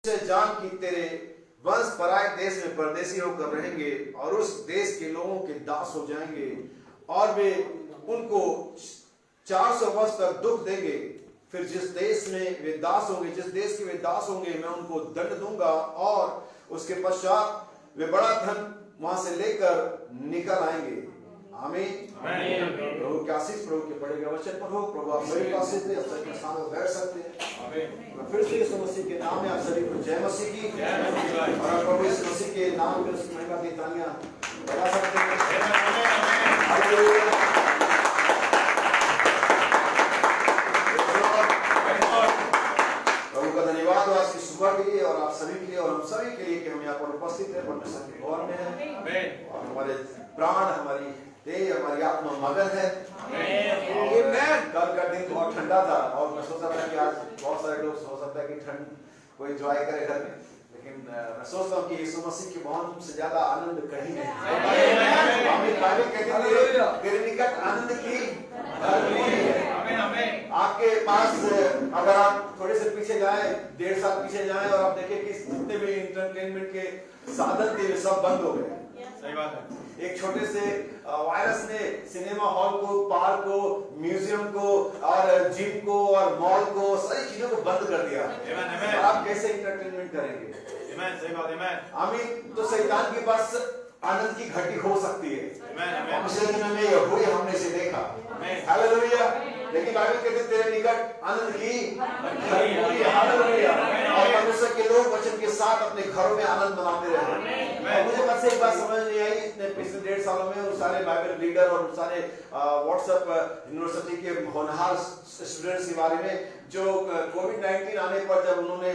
से जान की तेरे वंश पराए देश में परदेसी होकर रहेंगे और उस देश के लोगों के दास हो जाएंगे और वे उनको 400 वर्ष तक दुख देंगे। फिर जिस देश में वे दास होंगे, जिस देश के वे दास होंगे, मैं उनको दंड दूंगा और उसके पश्चात वे बड़ा धन वहां से लेकर निकल आएंगे। आमीन। प्रभु के आशीष प्रभु के पड़ेगा वचन पर हो। प्रभु आप सभी पास से अपने स्थान पर बैठ सकते हैं। फिर से यीशु मसीह के नाम में आप सभी को जय मसीह की और प्रभु यीशु मसीह के नाम में उसकी महिमा की तालियां बजा सकते हैं। हालेलुया। प्रभु का धन्यवाद आज की सुबह के लिए और आप सभी के लिए और हम सभी के लिए कि हम यहाँ पर उपस्थित हैं, परमेश्वर के भवन में हैं और हमारे प्राण, हमारी देह, हमारी आत्मा मगन है। कल का दिन बहुत ठंडा था और मैं सोचता था कि आज बहुत सारे लोग सोच सकता है कि ठंड को एंजॉय करे घर में, लेकिन मैं सोचता हूँ कि यीशु मसीह के भवन से ज्यादा आनंद कहीं नहीं। बाइबल कहती है तेरे निकट आनंद की आपके पास अगर आप थोड़े से पीछे जाएं, 1.5 साल पीछे जाएं और आप देखें कि जितने भी एंटरटेनमेंट के साधन थे सब बंद हो गए। सही बात है। एक छोटे से वायरस ने सिनेमा हॉल को, पार्क को, म्यूजियम को और जिम को और मॉल को, सारी चीजों को बंद कर दिया। तो आप कैसे एंटरटेनमेंट करेंगे? सही बात है। आमीन। तो शैतान के पास आनंद की घटी हो सकती है। पिछले दिनों में ये हुई, हमने इसे देखा। हालेलुया। लेकिन बाइबल कहते हैं तेरे निकट आनंद की घटी। हालेलुया। और परमेश्वर के लोग वचन के साथ अपने घरों में आनंद मनाते रहे। मुझे बस एक बात समझ नहीं आई इतने पिछले 1.5 सालों में, उन सारे बाइबल रीडर और सारे व्हाट्सएप यूनिवर्सिटी के होनहार स्टूडेंट्स के बारे में जो कोविड-19 आने पर जब उन्होंने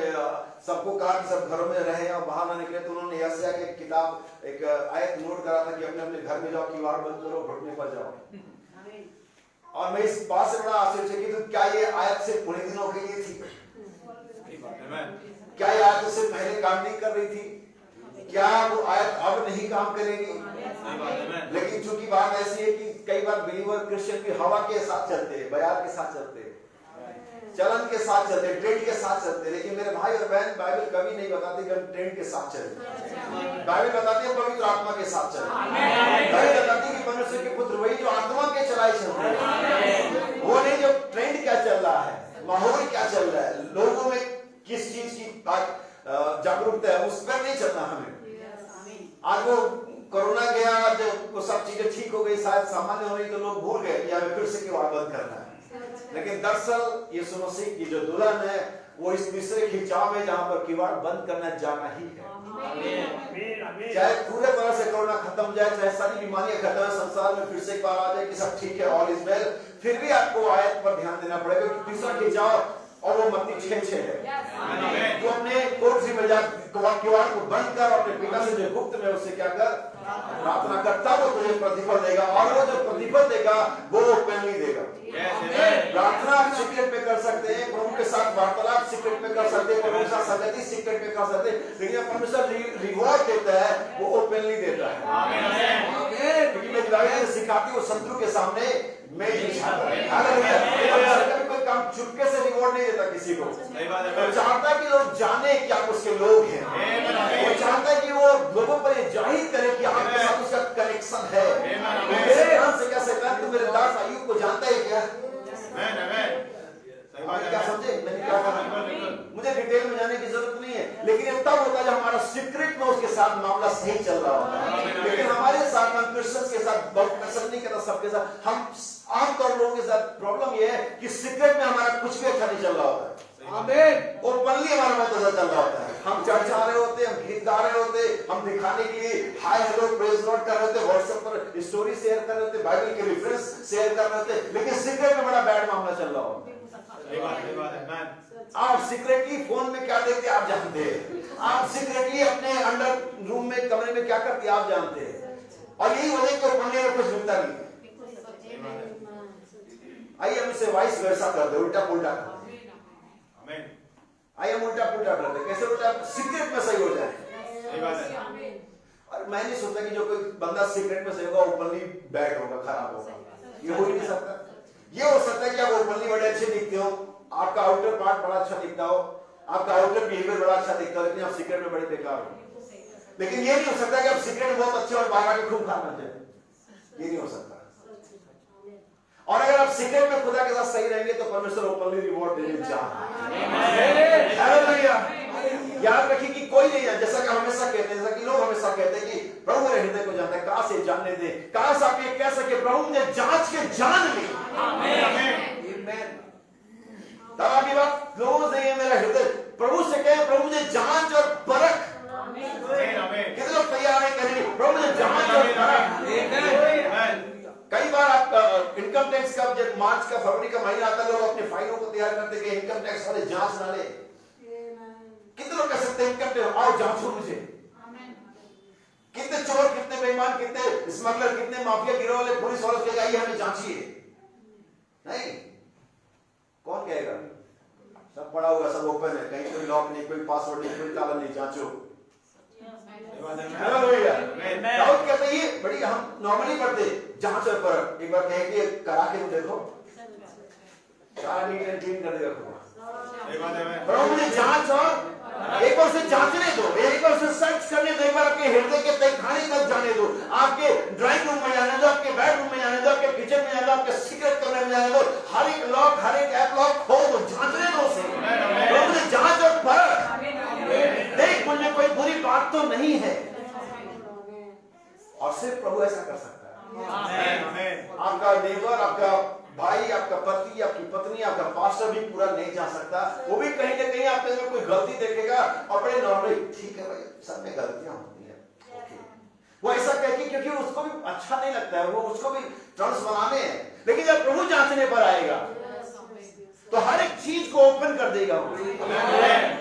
सबको कहा कि सब घरों में रहे और बाहर ना निकले, तो उन्होंने यशायाह की किताब एक आयत नोट करा था कि अपने अपने घर में जाओ, किवाड़ बंद करो, घुटने पर जाओ। और मैं इस बात से बड़ा आश्चर्यचकित हूं, क्या ये आयत से पुराने दिनों के लिए थी? क्या ये आयत उससे पहले काम नहीं कर रही थी? क्या वो आयत अब नहीं काम करेगी? लेकिन चूंकि बात ऐसी है कि कई बार बिलीवर क्रिश्चियन भी हवा के साथ चलते हैं, बयार के साथ चलते हैं, चलन के साथ चलते, ट्रेंड के साथ चलते। लेकिन मेरे भाई और बहन, बाइबल कभी नहीं बताती कि हम ट्रेंड के साथ चलें। बाइबल बताती है पवित्र आत्मा के साथ चलें। बाइबल बताती है कि परमेश्वर के पुत्र वही जो आत्मा के चलाए चल रहे हैं, वो नहीं जो ट्रेंड क्या चल रहा है, माहौल क्या चल रहा है, लोगों में किस चीज की जागरूकता है, उस पर नहीं चलना हमें। आज वो कोरोना गया, जब वो सब चीजें ठीक हो गई, शायद सामान्य हो गई, तो लोग भूल गए कि हमें फिर से किवाड़ बंद करना है। लेकिन दरअसल यीशु मसीह की जो दुल्हन है वो इस तीसरे खिंचाव में जहां पर किवाड़ बंद करना जाना ही है। चाहे पूरे तरह से कोरोना खत्म हो जाए, चाहे सारी बीमारियां खत्म हो, संसार में फिर से एक बार आ जाए कि सब ठीक है, ऑल इज वेल, फिर भी आपको आयत पर ध्यान देना पड़ेगा कि तीसरा खिंचाव और वो मत्ती 6:6 है। तो अपने कोर्ट से मिल किवाड़ को बंद कर, अपने पिता से जो गुप्त में उससे क्या कर, प्रार्थना करता, वो तुझे प्रतिफल देगा और वो जो प्रतिफल देगा वो ओपनली देगा। प्रार्थना आप सीक्रेट में कर सकते हैं, प्रभु के साथ वार्तालाप सीक्रेट में कर सकते हैं, प्रभु के साथ संगति सीक्रेट में कर सकते हैं, लेकिन परमेश्वर रिवॉर्ड देता है वो ओपनली देता है। क्योंकि मैं बाइबल में सिखाती हूँ शत्रु के सामने मैं कोई काम चुपके से रिवॉर्ड नहीं देता किसी को। वो चाहता है कि लोग जाने कि आप उसके लोग हैं, वो चाहता है कि वो लोगों पर ये जाहिर करे कि आपके साथ उसका कनेक्शन है। शैतान से क्या, शैतान तो मेरे दास अय्यूब को जानता है क्या? क्या समझे मैंने क्या कहा? मुझे डिटेल में जाने की जरूरत नहीं है, लेकिन ये तब होता है जब हमारा सीक्रेट में उसके साथ मामला सही चल रहा होता है। लेकिन हमारे साथ हम क्रिश्चियंस के साथ बहुत पसंद नहीं करता, सबके साथ हम आमतौर लोगों के साथ प्रॉब्लम ये है कि सीक्रेट में हमारा कुछ भी अच्छा नहीं चल रहा होता है। ओपनली हमारा बहुत अच्छा चल रहा होता है। हम चर्च आ रहे होते, हम गीत गा रहे होते, हम दिखाने के लिए हाय हेलो प्रेज लॉर्ड कर रहे होते, व्हाट्सएप पर स्टोरी शेयर कर रहे होते, बाइबल के रेफरेंस शेयर कर रहे होते, लेकिन सीक्रेट में बड़ा बैड मामला चल रहा होता है। आप सीक्रेटली फोन में क्या देखते आप जानते हैं, आप सीक्रेटली अपने अंडर रूम में कमरे में क्या करते आप जानते हैं, और यही वजह तो पढ़ने में कुछ मिलता नहीं। आइए हम इसे वाइस वर्सा कर दे, उल्टा पुल्टा कर दे। आइए हम उल्टा पुल्टा कर दे, कैसे उल्टा? सीक्रेट में सही हो जाए। और मैं नहीं सोचता कि जो कोई बंदा सीक्रेट में सही होगा ओपनली बैड होगा, खराब होगा, ये हो ही नहीं सकता। ये हो सकता है कि आप ओपनली बड़े अच्छे दिखते हो, आपका आउटर पार्ट बड़ा अच्छा दिखता हो, आपका आउटलुक बिहेवियर बड़ा अच्छा दिखता है, लेकिन आप सीक्रेट में बड़े बेकार हो। लेकिन ये नहीं हो सकता कि आप सीक्रेट में बहुत अच्छे और बाहर आके खूब खा बन जाए, ये नहीं हो सकता। और अगर आप सीक्रेट में खुदा के साथ सही रहेंगे तो परमेश्वर ओपनली रिवॉर्ड देने जा रहा है। हालेलुया। याद रखिए कि कोई नहीं है, जैसा कि हमेशा कहते हैं, जैसा कि लोग हमेशा कहते हैं कि प्रभु मेरे हृदय को जानता है, कहां से जानने दे, कहां से आप ये कह सके प्रभु ने जांच के जान ली। आमीन। तब आपकी बात लोगों से ये मेरा हृदय प्रभु से कहे, प्रभु ने जांच और परख। कितने लोग तैयार है कहने प्रभु ने जांच और परख। कई बार आप इनकम टैक्स का जब मार्च का फरवरी का महीना आता है, लोग अपनी फाइलों को तैयार करते हैं, इनकम टैक्स वाले जांच ना ले। कितने लोग कह सकते हैं इनकम टैक्स आओ जांचो मुझे। कितने चोर, कितने बेईमान, कितने स्मगलर, कितने माफिया गिरोह वाले पुलिस वालों के आइए हमें जांचिए। नहीं, कौन कहेगा? सब पड़ा हुआ, सब ओपन है, कहीं कोई लॉक नहीं, कोई पासवर्ड नहीं, कोई ताला नहीं, जांचो। दाऊद कहते हैं ये बड़ी हम नॉर्मली पढ़ते जांच और परख। एक बार कहे कि करा के तो देखो, सारा नीट एंड क्लीन कर देगा खुदा। प्रभु मुझे जांच और एक बार से जांचने दो, एक बार से सर्च करने दो, एक बार आपके हृदय के तहखाने तक जाने दो, आपके ड्राइंग रूम में जाने दो, आपके बेडरूम में जाने दो, आपके किचन में जाने दो, आपके सीक्रेट कमरे में जाने दो, हर एक लॉक, हर एक ऐप लॉक खोल दो, जांचने दो उसे। प्रभु मुझे जांच और परख, देख मुझे कोई बुरी बात तो नहीं है। और सिर्फ प्रभु ऐसा कर सकता है। आपका नेबर, आपका भाई, आपका पति, आपकी पत्नी, आपका पास्टर भी पूरा नहीं जा सकता। वो भी कहीं ना कहीं आपके अंदर कोई गलती देखेगा और बड़े नॉर्मली ठीक है भाई, सब में गलतियां होती है, वो ऐसा कहेगी क्योंकि उसको भी अच्छा नहीं लगता है, वो उसको भी ट्रांस बनाने हैं। लेकिन जब प्रभु जांचने पर आएगा तो हर एक चीज को ओपन कर देगा।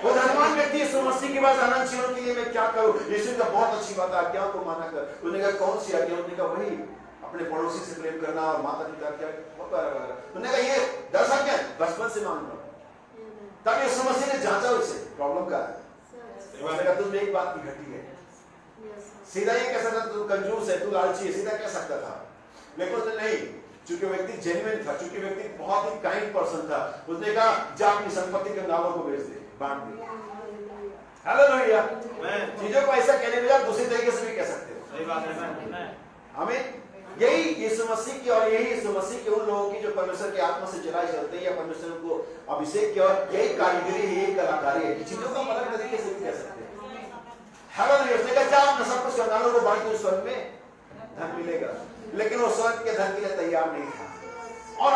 वो धनवान व्यक्ति यीशु मसीह के पास आनंद जीवन के लिए मैं क्या करूं? यीशु का बहुत अच्छी बात है, आज्ञा को माना कर। उन्होंने कहा कौन सी आज्ञा? उन्होंने कहा वही अपने पड़ोसी से प्रेम करना और माता पिता क्या उन्होंने कहा ये 10 आज्ञा बचपन से मांग रहा। तब यीशु मसीह ने जांचा उसे प्रॉब्लम का है, उसने कहा तुम एक बात की घटी है। सीधा ये कह सकता तू कंजूस है, तू लालची है, सीधा कह सकता था, लेकिन उसने नहीं, चूंकि व्यक्ति जेन्युइन था, चूंकि व्यक्ति बहुत ही काइंड पर्सन था, उसने कहा जा अपनी संपत्ति के नालों को बेच दे, बांट दे। हालेलुया। चीजों को ऐसा कहने में दूसरी तरीके से भी कह सकते हो। हमें यही यीशु मसीह की और यही यीशु मसीह के उन लोगों की जो परमेश्वर के आत्मा से चलाए चलते हैं या परमेश्वर को अभिषेक की, और यही कारीगरी है, यही कलाकारी है। चीजों को अलग तरीके से भी कह सकते हैं। हालेलुया। उसने कहा जा अपना सब कुछ नालों को बांट दो, स्वर्ग में धन मिलेगा। लेकिन वो स्वर्ग के धन के लिए तैयार नहीं था। और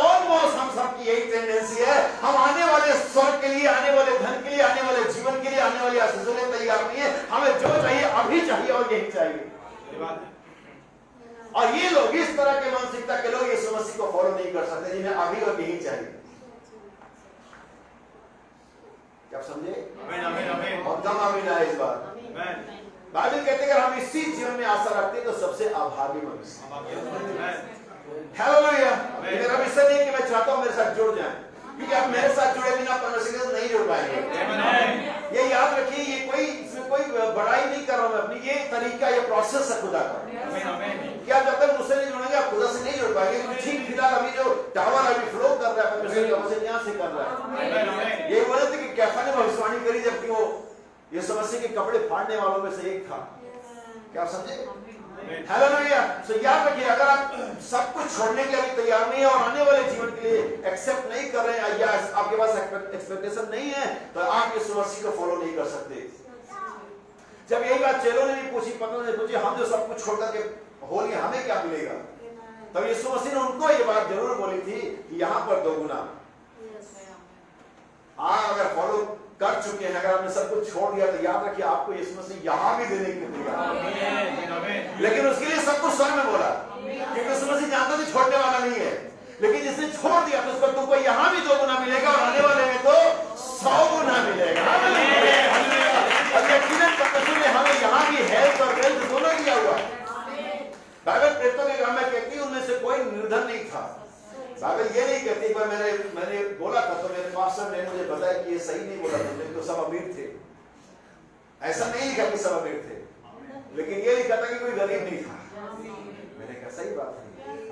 ऑलमोस्ट हम सब की यही टेंडेंसी है, हम आने वाले स्वर्ग के लिए, आने वाले धन के लिए, आने वाले जीवन के लिए, आने वाली आशीषों के लिए तैयार नहीं है। हमें जो चाहिए अभी चाहिए और यही चाहिए। और ये लोग, इस तरह के मानसिकता के लोग यीशु मसीह को फॉलो नहीं कर सकते, जिन्हें अभी और यही चाहिए। क्या समझे? बहुत कम आमीन है इस बात। बाइबल कहते हैं अगर हम इसी जीवन में आशा रखते हैं तो सबसे अभागी मनुष्य। हालेलुया। लेकिन अब इससे नहीं कि मैं चाहता हूं मेरे साथ जुड़ जाएं, क्योंकि आप मेरे साथ जुड़े बिना परमेश्वर के साथ नहीं जुड़ पाएंगे। ये याद रखिए, ये कोई इसमें कोई बड़ाई नहीं कर रहा हूं मैं अपनी, ये तरीका, ये प्रोसेस है खुदा का। क्या जब तक मुझसे नहीं जुड़ेंगे आप खुदा से नहीं जुड़ पाएंगे। ठीक फिलहाल अभी जो टावर अभी फ्लो कर रहा है परमेश्वर का वचन यहाँ से कर रहा है। ये वजह थी कि कैफा ने भविष्यवाणी करी, जबकि वो यीशु मसीह के कपड़े फाड़ने वालों में से एक था। क्या समझे? हालेलुया। सो याद रखिए, अगर आप सब कुछ छोड़ने के लिए तैयार नहीं है और आने वाले जीवन के लिए एक्सेप्ट नहीं कर रहे हैं, या आपके पास एक्सपेक्टेशन नहीं है, तो आप यीशु मसीह को फॉलो नहीं कर सकते। जब यही बात चेलों ने भी पूछी, पत्रों ने पूछी, हम जो सब कुछ छोड़ करके हो लिए हमें क्या मिलेगा? तब यीशु मसीह ने उनको ये बात जरूर बोली थी कि यहाँ पर 2 गुना। आप अगर फॉलो कर चुके हैं, अगर आपने सब कुछ छोड़ दिया, तो याद रखिए आपको यीशु मसीह यहाँ भी देने के लिए तैयार। लेकिन उसके लिए सब कुछ स्वयं में बोला, क्योंकि यीशु मसीह जानता था छोड़ने वाला नहीं है। लेकिन जिसने छोड़ दिया तो उसको तुमको यहाँ भी 2 गुना मिलेगा और आने वाले में तो 100 गुना मिलेगा। हमें यहाँ भी हेल्थ और वेल्थ दोनों दिया हुआ है। बाइबल प्रेरितों के काम में कहती है उनमें से कोई निर्धन नहीं था। बाइबल ये नहीं कहती, एक बार मैंने बोला था तो मेरे पास्टर ने मुझे बताया कि ये सही नहीं बोला तुमने, तो सब अमीर थे। ऐसा नहीं लिखा कि सब अमीर थे, लेकिन ये लिखा था कि कोई गरीब नहीं था। मैंने कहा सही बात है,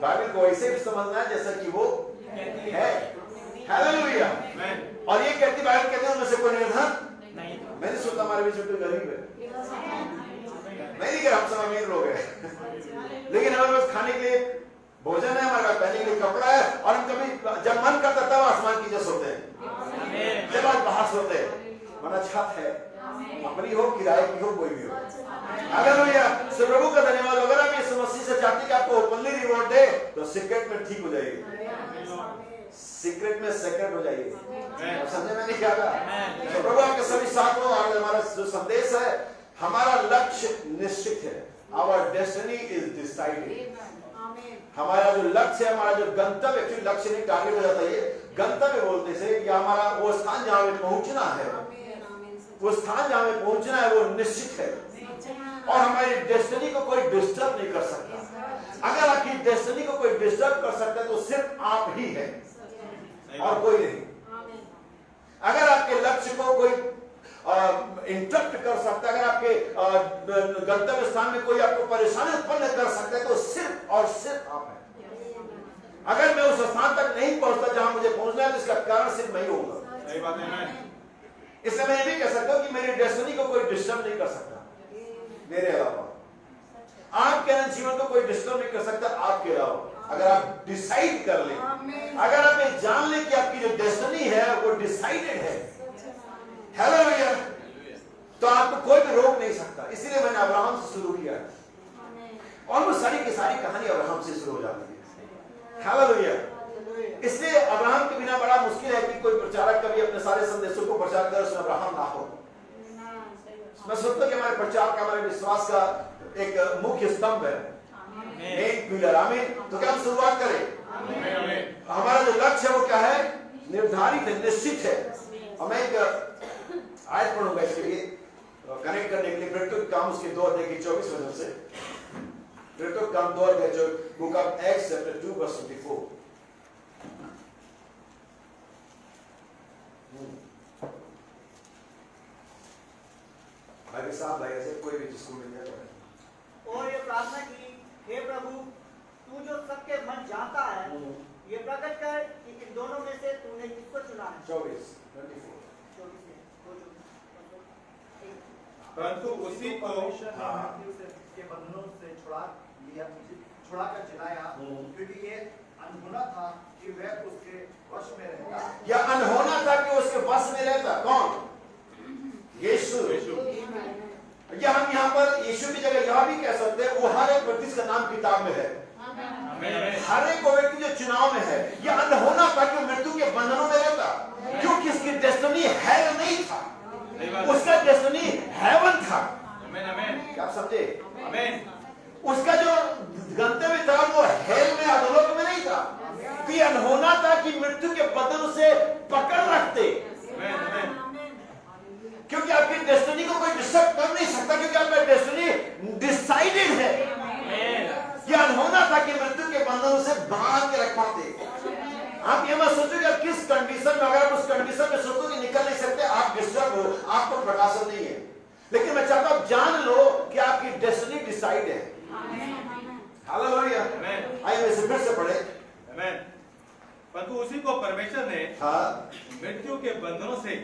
बाइबल को ऐसे भी समझना है जैसा कि वो है। हालेलुया। और ये कहती बाइबल कहते हैं उनमें से कोई निर्धन नहीं। मैंने सोचा हमारे बीच में कोई गरीब है, मैं नहीं कह रहा हम सब अमीर लोग हैं, लेकिन हमारे पास खाने के लिए भोजन है, हमारे पास पहनने के लिए कपड़ा है, और हम कभी जब मन करता तब आसमान की जैसे सोते हैं, जब आज बाहर सोते हैं, वरना छत है, अपनी हो किराए की हो कोई भी हो। हालेलुया। सो प्रभु का धन्यवाद। अगर आप इस मसीह से चाहते हैं कि आपको ओपनली रिवॉर्ड दे, तो सीक्रेट में ठीक हो जाइए, सीक्रेट में सेक्रेट हो जाइए। समझे में नहीं क्या कहा? तो प्रभु आपके सभी साथ हो। और हमारा जो संदेश है, हमारा लक्ष्य निश्चित है। Our destiny is decided. हमारा जो लक्ष्य है, हमारा जो गंतव्य, एक्चुअली लक्ष्य नहीं टारगेट हो जाता है, गंतव्य बोलते से कि हमारा वो स्थान जहां हमें पहुंचना है, वो स्थान जहां हमें पहुंचना है वो निश्चित है, और हमारी डेस्टिनी को कोई डिस्टर्ब नहीं कर सकता। अगर आपकी डेस्टिनी को कोई डिस्टर्ब कर सकता है तो सिर्फ आप ही है और कोई नहीं। अगर आपके लक्ष्य को कोई इंटरप्ट कर सकता है, अगर आपके गंतव्य स्थान में कोई आपको परेशानी उत्पन्न कर सकता है, तो सिर्फ और सिर्फ आप है। अगर मैं उस स्थान तक नहीं पहुंचता जहां मुझे पहुंचना है, तो इसका कारण सिर्फ मैं ही होगा। सही बात है। इसलिए मैं ये भी कह सकता हूं कि मेरी डेस्टिनी को कोई डिस्टर्ब नहीं कर सकता मेरे अलावा। आपके जीवन को कोई डिस्टर्ब नहीं कर सकता आपके अलावा। अगर आप डिसाइड कर लें, अगर आप ये जान लें कि आपकी जो डेस्टिनी है वो डिसाइडेड है, हालेलुया, तो आपको कोई भी रोक नहीं सकता। इसीलिए मैंने अब्राहम से शुरू किया, और वो सारी की सारी कहानी अब्राहम से शुरू हो जाती है। हालेलुया। इसलिए अब्राहम के बिना बड़ा मुश्किल है कि कोई प्रचारक कभी अपने सारे संदेशों को प्रचार करे, उसमें अब्राहम ना हो। मैं सोचता हूं कि हमारे प्रचार का, हमारे विश्वास का एक मुख्य स्तंभ है, मेन पिलर। आमीन। तो क्या हम शुरुआत करें? हमारा जो लक्ष्य है वो क्या है? निर्धारित है, निश्चित है। और मैं एक आयत पढ़ूंगा इसके लिए कनेक्ट करने के लिए। प्रेरितों के काम उसके 2 अध्याय की 24 वचन से। प्रेरितों के काम 2 अध्याय जो book of Acts chapter 2 verse 24। भाई साहब, भाई ऐसे कोई भी जिसको मिल जाए। और ये प्रार्थना की, हे प्रभु, तू जो सबके मन जानता है, ये प्रकट कर कि इन दोनों में से तूने किसको चुना है। 24 परंतु उसी को के बंधनों से छुड़ा कर चलाया, क्योंकि ये अनहोना था कि वह उसके वश में रहता। या अनहोना था कि उसके वश में रहता। कौन? यीशु। या हम यहाँ पर यीशु की जगह यह भी कह सकते हैं, वो हर एक व्यक्ति का नाम किताब में है। हर एक व्यक्ति जो चुनाव में है, यह अनहोना था कि मृत्यु के बंधनों में रहता, क्योंकि उसकी डेस्टिनी हेल नहीं था, उसका डेस्टिनी हेवन था। क्या आप समझे? उसका जो गंतव्य था वो हेल में, अधोलोक में नहीं था। कि अनहोना था कि मृत्यु के बंधन से पकड़ रखते, क्योंकि आपकी डेस्टिनी को कोई डिस्टर्ब कर नहीं सकता, क्योंकि आपका डेस्टिनी डिसाइडेड है। यह अनहोना था कि मृत्यु के बंधनों से बांध के रख पाते। आप ये मत सोचो कि आप किस कंडीशन में, अगर आप उस कंडीशन में सोचो कि निकल नहीं सकते, आप डिस्टर्ब हो, आपको प्रकाशन नहीं है। लेकिन मैं चाहता हूं जान लो कि आपकी डेस्टिनी डिसाइड है। हालेलुया। आइए इसे फिर से पढ़े। परंतु उसी को परमेश्वर ने मृत्यु के बंधनों से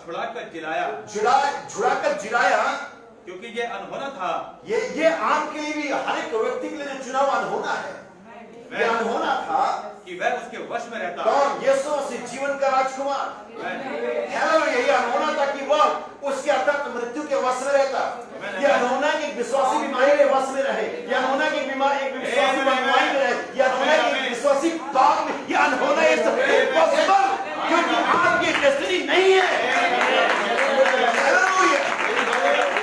छुड़ाकर जिलाया। छुड़ाकर जिलाया, क्योंकि ये अनहोना था। ये आपके लिए भी, हर एक व्यक्ति के लिए जो चुनाव अनहोना है, ये अनहोना था कि वह उसके वश में रहता। कौन? यीशु मसीह, जीवन का राजकुमार। ये अनहोना था कि वह उसके अर्थात मृत्यु के वश में रहता। यह अनहोना कि विश्वासी बीमारी के वश में रहे, यह अनहोना कि एक विश्वासी बीमारी में रहे, यह अनहोना कि विश्वासी पाप में, यह अनहोना इम्पॉसिबल, क्योंकि आपकी डेस्टिनी नहीं है।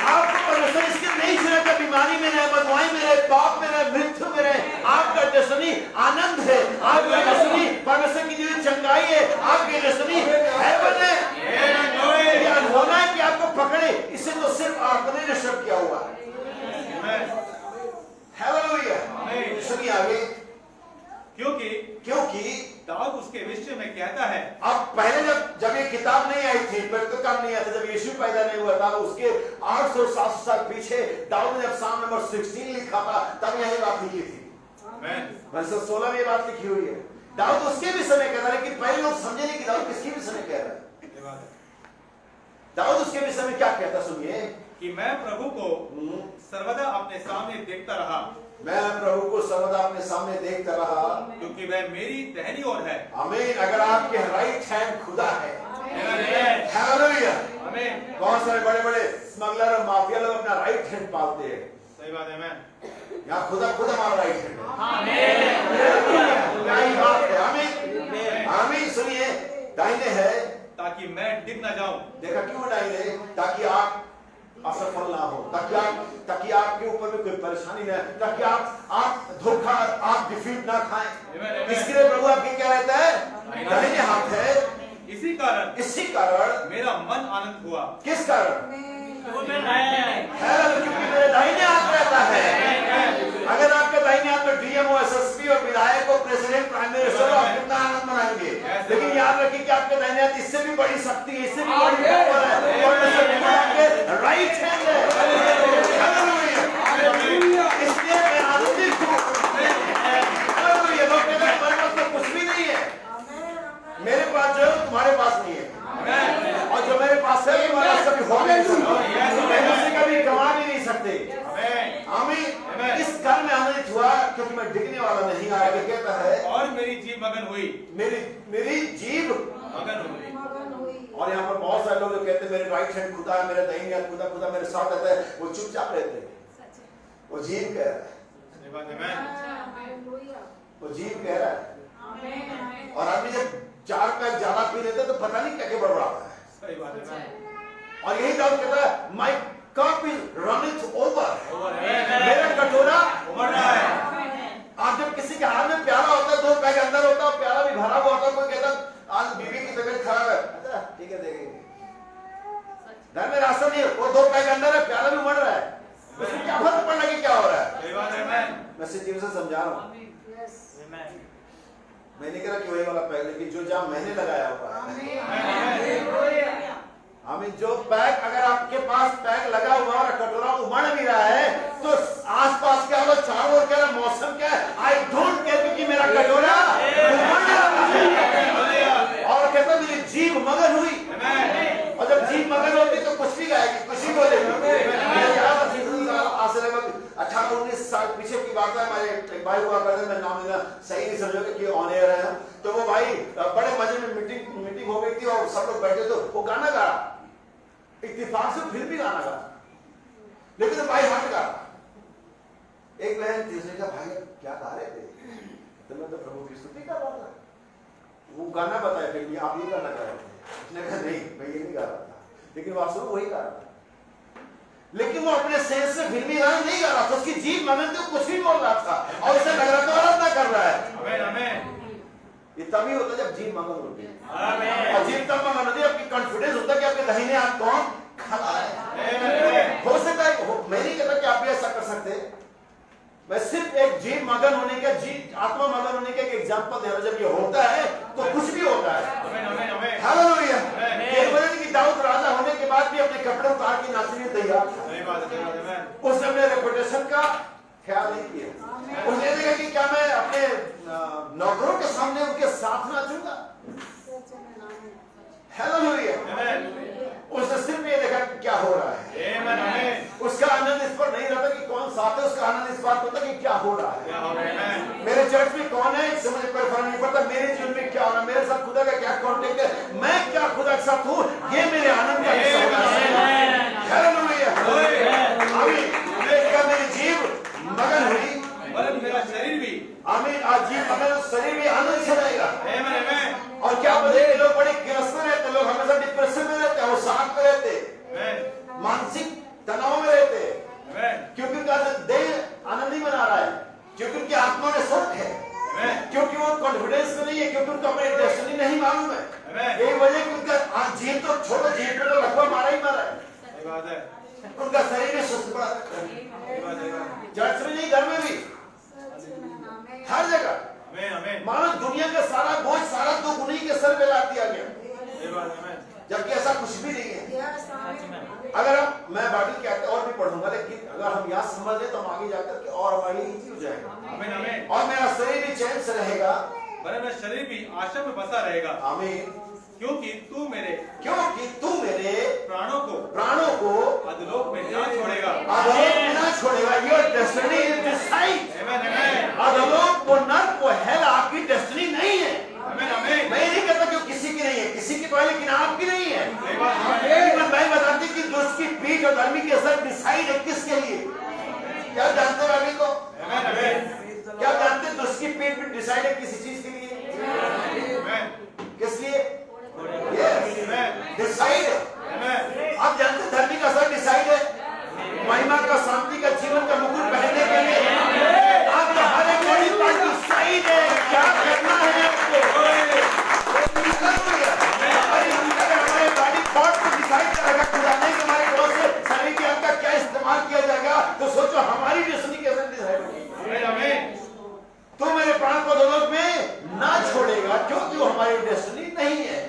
आपको परमेश्वर इसके नहीं चुना, बीमारी में रहे, बदवाई में रहे, पाप में रहे, मृत्यु में रहे। आपका डेस्टिनी आनंद है, आपका डेस्टिनी परमेश्वर की दी चंगाई है, आपकी डेस्टिनी हेवन है। ये अनहोना है कि आपको पकड़े, इसे तो सिर्फ आपने निश्चय किया हुआ है। हालेलुया। सुनिए आगे। क्योंकि दाऊद उसके विषय में कहता है। अब पहले जब ये किताब नहीं आई थी, पर तो काम नहीं आया था, जब यीशु पैदा नहीं हुआ था, उसके 800-700 साल पीछे दाऊद ने जब साम नंबर 16 लिखा था, तब यही बात लिखी थी। वर्ष 16 में ये बात लिखी हुई है दाऊद उसके भी समय कह रहा है, लेकिन पहले लोग समझे नहीं कि दाऊद किसके भी समय कह रहा है। दाऊद उसके भी समय क्या कहता सुनिए, कि मैं प्रभु को सर्वदा अपने सामने देखता रहा, मैं प्रभु को सर्वदा अपने सामने देखता रहा, क्योंकि वह मेरी दाहिनी ओर है। आमीन। अगर आपके राइट हैंड खुदा है, आमीन। हालेलुया। आमीन। बहुत सारे बड़े बड़े स्मगलर और माफिया लोग अपना राइट हैंड पालते हैं। सही बात है। मैं यहाँ खुदा हमारा राइट हैंड है। आमीन। क्या ही बात है। आमीन। आमीन। सुनिए, दाहिने है ताकि मैं डिग ना जाऊं। देखा क्यों दाहिने? ताकि आप असफल ना हो, ताकि आपके ऊपर में कोई परेशानी ना, ताकि आप धोखा, आप डिफीट ना खाएं। इसके लिए प्रभु आपके क्या रहता है? दाहिने हाथ है। इसी कारण मेरा मन आनंद हुआ। किस कारण? क्योंकि मेरे दाहिने हाथ रहता है। अगर आपके दाहिने हाथ में डीएमओ, एसएसपी और विधायक और प्रेसिडेंट, प्राइम मिनिस्टर, आप कितना आनंद मनाएंगे। लेकिन याद रखिए कि आपके दाहिने हाथ इससे भी बड़ी शक्ति है, इससे भी बड़ी पावर है, और आपके राइट हैंड है। इसलिए मैं आनंदित हूँ। लोग कहते हैं हमारे पास तो कुछ भी नहीं है। मेरे पास जो है तुम्हारे पास नहीं है, और जो मेरे पास है तुम्हारे पास कभी हो नहीं सकता, उसे कभी कमा भी नहीं सकते। आमीन। इस कारण में आनंदित हुआ क्योंकि मैं डिगने वाला नहीं। आगे कहता है, और मेरी जीभ मगन हुई। मेरी जीभ मगन हुई। और यहाँ पर बहुत सारे लोग जो कहते हैं मेरे राइट हैंड खुदा है, मेरे दाहिने हाथ खुदा, खुदा मेरे साथ रहता है, वो चुपचाप रहते हैं। वो जीभ कह रहा है, वो जीभ कह रहा है। और आदमी जब 4 पैक ज्यादा पी लेते तो पता नहीं क्या क्या बड़बड़ाता है। सही बात है। और यही दाऊद कहता है, my cup is running over. मेरा कटोरा उमड़ रहा है। आप जब किसी के हाथ में प्याला होता है, 2 पैक अंदर होता है, प्याला भी भरा हुआ होता है, कोई कहता आज बीबी की तबीयत खराब है, अच्छा ठीक है देखेंगे, घर में रास्ता नहीं है, वो 2 पैक अंदर है, प्याला भी उमड़ रहा है, उसमें क्या फर्क पड़ना कि क्या हो रहा है। सही बात है। मैं सिर्फ से समझा रहा हूँ। मैं नहीं कह रहा कि वही वाला पैक, लेकिन जो जाम मैंने लगाया हुआ है। हमें जो पैक, अगर आपके पास पैक लगा हुआ और कटोरा उमड़ भी रहा है, तो आसपास क्या हो, चारों ओर क्या मौसम क्या है, आई डोंट केयर, क्योंकि मेरा कटोरा उमड़ रहा है। और कहता मेरी जीभ मगन हुई, और जब जीभ मगन होती तो कुछ भी गाएगी, कुछ भी बोलेगी। आज से लगभग 18-19 साल पीछे की बात है। हमारे एक भाई हुआ करते, मैं नाम लेना सही नहीं समझोगे कि ऑन एयर है, तो वो भाई बड़े मजे में मीटिंग हो गई थी और सब लोग बैठे, तो वो गाना गा रहा, इत्तेफाक से फिर भी गाना गा, लेकिन तो भाई हाथ गा। एक बहन तीसरे का भाई क्या गा रहे थे, तो मैं तो प्रभु की स्तुति कर रहा था। वो गाना बताया, फिर आप ये गाना गा रहे थे। उसने कहा नहीं मैं ये नहीं गा रहा था, लेकिन वास्तव में वही गा रहा था। लेकिन वो अपने सेंस से फिर भी गाना नहीं गा रहा था, उसकी जीभ मगन तो कुछ भी बोल रहा था, और उसे लग रहा था आराधना कर रहा है। ये तभी होता है जब जीभ मगन होती है, और जीभ तब मगन होती है आपकी कॉन्फिडेंस होता है कि आपके दाहिने हाथ कौन खड़ा है। हो सकता है, मैं नहीं कहता कि आप भी ऐसा कर सकते, मैं सिर्फ एक जीभ मगन होने का, जीभ आत्मा मगन होने का एक एग्जांपल दे रहा हूं। जब ये होता है तो कुछ भी होता है। हालेलुया। ये वजह कि दाऊद राजा होने के बाद भी अपने कपड़े उतार के नाचने के लिए तैयार था। उसने अपने रेपुटेशन का ख्याल नहीं किया। उसने देखा कि क्या मैं अपने नौकरों के सामने उनके साथ नाचूंगा। हालेलुया। उसने सिर्फ ये देखा कि क्या हो रहा है। उसका आनंद इस पर नहीं रहता कि कौन साथ है, उसका आनंद इस बात होता कि क्या हो रहा है। मेरे चर्च में कौन है इससे मुझे कोई फर्क नहीं पड़ता, मेरे जीवन में क्या हो रहा है, मेरे साथ खुदा का क्या कॉन्टेक्ट है, मैं क्या खुदा के साथ हूँ, ये मेरे आनंद का हिस्सा होना चाहिए। हालेलुया। आमीन। मेरी जीभ मगन हुई और मेरा शरीर भी। आमीन। आज जीभ मगन, शरीर भी आनंद से रहेगा। और क्या बोले, लोग बड़े गिरस में रहते, लोग हमेशा डिप्रेशन में रहते, वो शांत में रहते, मानसिक तनाव में रहते, क्योंकि उनका देह आनंद नहीं बना रहा है, क्योंकि उनकी आत्मा में शोक है, क्योंकि वो कॉन्फिडेंस में नहीं है, क्योंकि उनको अपनी डेस्टिनी नहीं मालूम है। यही वजह कि उनका जीभ तो छोड़ो, जीभ में तो लगभग मारा ही मारा है। उनका शरीर में सुस्त पड़ा, चर्च में नहीं, घर में भी, हर जगह। मानो दुनिया का सारा बोझ, सारा दुख उन्हीं के सर पे ला दिया गया, जबकि ऐसा कुछ भी नहीं है। अगर मैं बाइबल कहते और भी पढ़ूंगा, लेकिन अगर हम यहाँ समझ लें तो हम आगे जाकर के और हमारे लिए इजी हो जाएगा, और मेरा शरीर भी चैन से रहेगा, वरन वह शरीर भी आशा में बसा रहेगा। आमीन। क्योंकि तू मेरे प्राणों को अधोलोक में ना छोड़ेगा। अधोलोक में ना छोड़ेगा। Your destiny is decide. आमीन आमीन। अधोलोक वो नर्क वो हेल आपकी डेस्टिनी नहीं है। आमीन आमीन। मैं नहीं कहता कि किसी की नहीं है, किसी की तो है लेकिन आपकी नहीं है। लेकिन मैं बताती कि दुष्ट की पीठ और धर्मी के असर डिसाइड है किसके लिए। क्या जानते हो अभी को? आमीन आमीन। क्या जानते हैं दुष्ट की पीठ भी डिसाइड है किसी चीज के लिए? आमीन। किस लिए? डिसाइड है। आप जानते हैं धर्मी का असर डिसाइड है। महिमा का शांति का जीवन का मुकुट पहनने के लिए आप हर एक बड़ी पार्ट डिसाइड है क्या करना है आपको। हमारे बॉडी पार्ट को डिसाइड करेगा खुदाने के हमारे बहुत से शरीर के अंग का क्या इस्तेमाल किया जाएगा। तो सोचो हमारी डेस्टिनी कैसे डिसाइड होगी। तो मेरे प्राण को अधोलोक में ना छोड़ेगा क्योंकि वो हमारी डेस्टिनी नहीं है।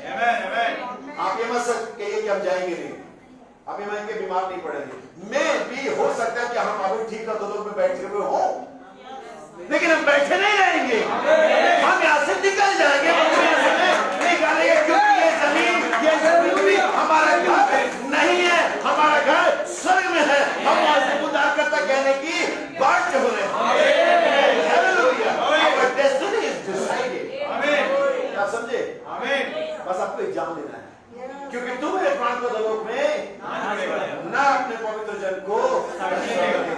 आप ये मत कहिए कि हम जाएंगे नहीं, आप ये मान के बीमार नहीं पड़ेंगे। मैं भी हो सकता है कि हम अभी ठीक अधोलोक में बैठे हुए हो, लेकिन हम बैठे नहीं रहेंगे। हम यहाँ से निकल जाएंगे, निकालेंगे क्योंकि ये जमीन हमारा घर नहीं है, हमारा घर स्वर्ग में है। हम वहां से उद्धारकर्ता कहने की बात हो रहे हैं। Destiny is decided. आप समझे? बस आपको एग्जाम देना है क्योंकि तुम मेरे प्राण को अधोलोक में ना अपने पवित्र जन को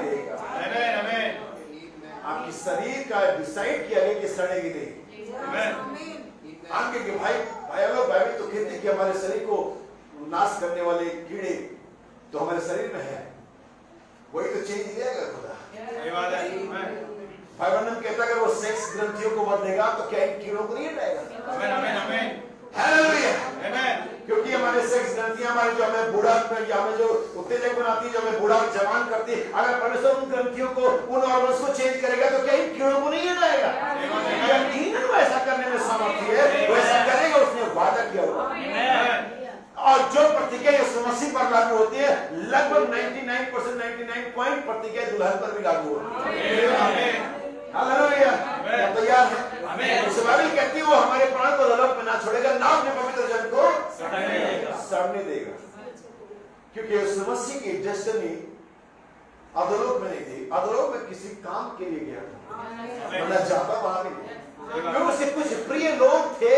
देगा। आपकी शरीर का डिसाइड किया गया कि सड़ेगी नहीं। आगे के भाई बाइबल तो कहती कि हमारे शरीर को नाश करने वाले कीड़े तो हमारे शरीर में है, वही तो चेंज देगा खुदा। बाइबल में कहता है अगर वो सेक्स ग्रंथियों को बदलेगा तो क्या इन कीड़ों को नहीं हटाएगा। क्योंकि हमारे सेक्स ग्रंथियां हमारे जो हमें बूढ़ा या हमें जो उत्तेजक बनाती है, जो हमें बूढ़ा जवान करती है, अगर परमेश्वर उन ग्रंथियों को उन ऑर्गन्स को चेंज करेगा तो क्या इन कीड़ों को नहीं हटाएगा। यकीनन वो ऐसा करने में समर्थ है, वो ऐसा करेगा, उसने वादा किया हुआ। और जो प्रतिज्ञा यीशु मसीह पर लागू होती है लगभग 99% 99 पॉइंट प्रतिज्ञा दुल्हन पर भी लागू होती है। हालेलुया। तैयार है? बाइबल कहती है वो हमारे प्राण को अधोलोक में ना छोड़ेगा, ना अपने पवित्र जन को सड़ने देगा। क्योंकि यीशु मसीह की डेस्टिनी अधोलोक में नहीं थी, अधोलोक में किसी काम के लिए गया था, वरना जाता वहां भी नहीं। उससे कुछ प्रिय लोग थे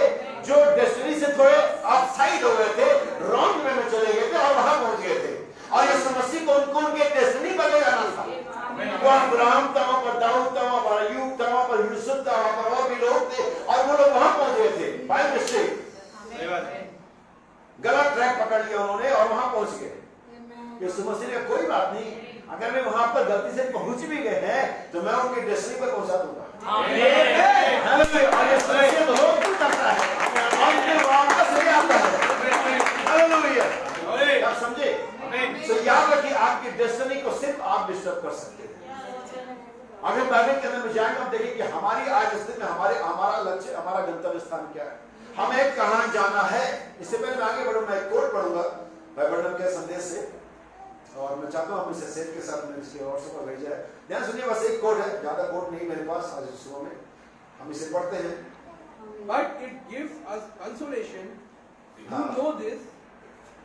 जो डेस्टिनी से थोड़े ऑफसाइड हो गए थे, रॉन्ग वे में चले गए थे और वहां पहुंच गए थे। और यीशु मसीह को उनको उनके डेस्टिनी पर ले जाना था। वो अब्राहम था, वहां पर दाऊद था, वहां पर अय्यूब था, वहां पर यूसुफ था, वहां पर और भी लोग थे और वो लोग वहां पहुंच गए थे बाय मिस्टेक। गलत ट्रैक पकड़ लिया उन्होंने और वहां पहुंच गए। यीशु मसीह ने कोई बात नहीं, अगर मैं वहां पर गलती से पहुंच भी गए हैं तो मैं उनके डेस्टिनी पर पहुंचा दूंगा। और ये सच्चे लोग भी करता है और फिर वापस ले आता है। हालेलुया। आप समझे? तो याद रखिए आपकी डेस्टिनी को सिर्फ आप डिस्टर्ब कर सकते हैं। अगर बाइबल के अंदर में जाएंगे हम देखेंगे कि हमारी आज स्थिति में हमारा लक्ष्य, हमारा गंतव्य स्थान क्या है, हमें कहां जाना है। इससे पहले मैं आगे बढ़ूंगा, एक कोट पढ़ूंगा बाइबल के संदेश से और मैं चाहता हूं हम इसे सेठ के साथ में इसके व्हाट्सएप पर भेजा है। ध्यान सुनिए, बस एक कोट है, ज्यादा कोट नहीं मेरे पास आज सुबह में, हम इसे पढ़ते हैं। But it gives us consolation to know this,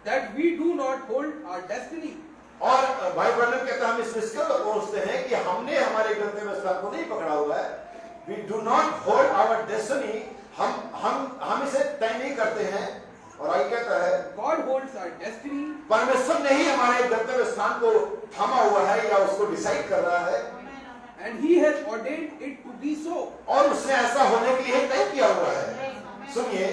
that we do not hold our destiny. और भाई ब्रनम कहता है हम इस निष्कर्ष पर पहुंचते हैं कि हमने हमारे गंतव्य स्थान को नहीं पकड़ा हुआ है। We do not hold our destiny, हम इसे तय नहीं करते हैं। और आगे कहता है God holds our destiny. परमेश्वर ने ही हमारे गंतव्य स्थान को थामा हुआ है या उसको डिसाइड कर रहा है। And he has ordained it to be so. और उसने ऐसा होने के लिए तय किया हुआ है। सुनिए,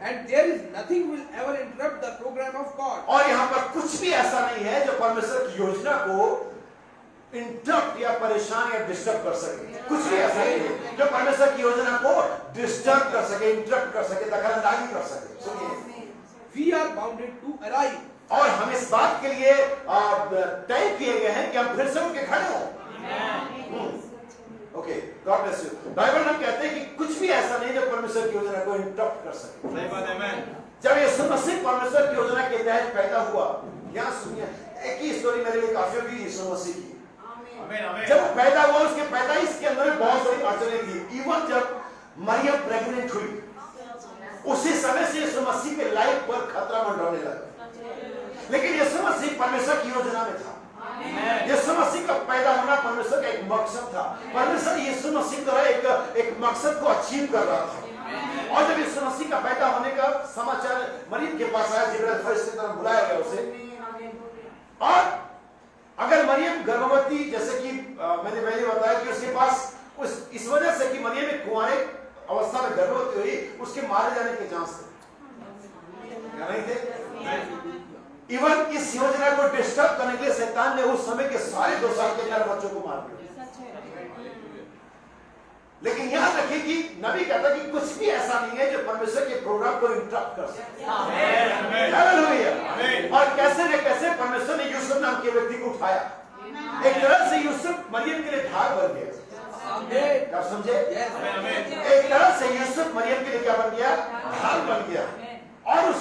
And there is nothing will ever interrupt the program of God. और यहाँ पर कुछ भी ऐसा नहीं है जो परमेश्वर की योजना को इंटरप्ट या परेशान या डिस्टर्ब कर सके। कुछ भी ऐसा नहीं है जो परमेश्वर की योजना को डिस्टर्ब कर सके, इंटरप्ट कर सके, दखलंदाजी कर सके। सुनिए, We are bounded to arrive. और हम इस बात के लिए तय किए गए हैं कि हम फिर से उनके खड़े हों। Okay, God bless you. Bible में कहते हैं कि कुछ भी ऐसा नहीं जो परमेश्वर की योजना को इंटरप्ट कर सके। सही बात है। मैं जब यीशु मसीह परमेश्वर की योजना के तहत पैदा हुआ, यहाँ सुनिए, एक ही स्टोरी मेरे लिए काफी होगी यीशु मसीह की। आमीन आमीन। जब पैदा हुआ उसके पैदाइश के अंदर बहुत सारी अड़चनें थी। इवन जब मरियम प्रेग्नेंट हुई, उसी समय से यीशु मसीह के लाइफ पर खतरा मंडराने लगा। लेकिन यीशु मसीह परमेश्वर की योजना में था। यीशु मसीह का पैदा होना परमेश्वर का एक मकसद था। परमेश्वर यीशु मसीह द्वारा एक मकसद को अचीव कर रहा था। और जब यीशु मसीह का पैदा होने का समाचार मरियम के पास आया, जिब्राइल फरिश्ते की तरह बुलाया गया उसे, और अगर मरियम गर्भवती, जैसे कि मैंने पहले बताया कि उसके पास इस वजह से कि मरियम एक कुंवारे अवस्था में गर्भवती हुई, उसके मारे जाने के चांस थे। इवन इस योजना को डिस्टर्ब करने के लिए शैतान ने उस समय के सारे 2 साल के अंदर बच्चों को मार दिया। लेकिन याद रखिए कि नबी कहता कि कुछ भी ऐसा नहीं है जो परमेश्वर के प्रोग्राम को इंटरप्ट कर सके। और कैसे न कैसे परमेश्वर ने यूसुफ नाम के व्यक्ति को उठाया। एक तरह से यूसुफ मरियम के लिए ढाल बन गया। क्या समझे? एक तरह से यूसुफ मरियम के लिए क्या बन गया? ढाल बन गया। और उस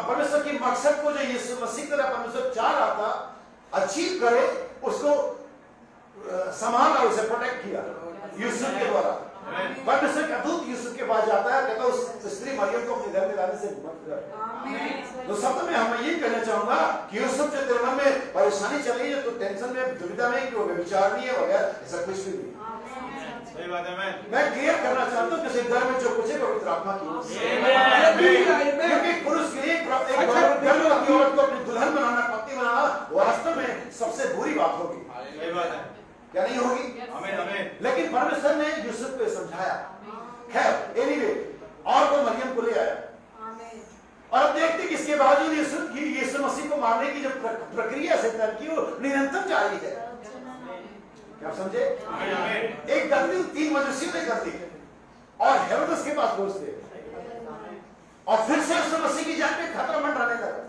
परमेश्वर की मकसद को जो यीशु मसीह तरह परमेश्वर चाह रहा था अचीव करे, उसको संभाला, उसे प्रोटेक्ट किया यूसुफ के द्वारा। परमेश्वर का दूत यूसुफ के पास जाता है, कहता उस स्त्री मरियम को अपने घर में लाने से मत कर। तो सब में हम ये कहना चाहूंगा कि यूसुफ जो तेरे मन में परेशानी चल रही है, तो टेंशन में, दुविधा में कि वो व्यभिचार नहीं है वगैरह, ऐसा कुछ भी नहीं। सही बात है। मैं क्लियर करना चाहता हूँ, किसी घर में जो कुछ है पवित्र आत्मा की, क्योंकि पुरुष के लिए गर्भवती औरत को अपनी दुल्हन बनाना, पत्नी बनाना वास्तव में सबसे बुरी बात होगी। सही बात है। क्या नहीं होगी? लेकिन परमेश्वर ने यूसुफ को समझाया। खैर एनीवे, और वो मरियम को ले आया। और अब देखते कि इसके बावजूद यीशु मसीह को मारने की जो प्रक्रिया शैतान की, वो निरंतर जारी है। क्या समझे? एक गलती 3 मनुष्यों ने कर दी और हेरोदेस के पास पहुंचते, और फिर से यीशु मसीह की जान पे खतरा मंडराने लगा।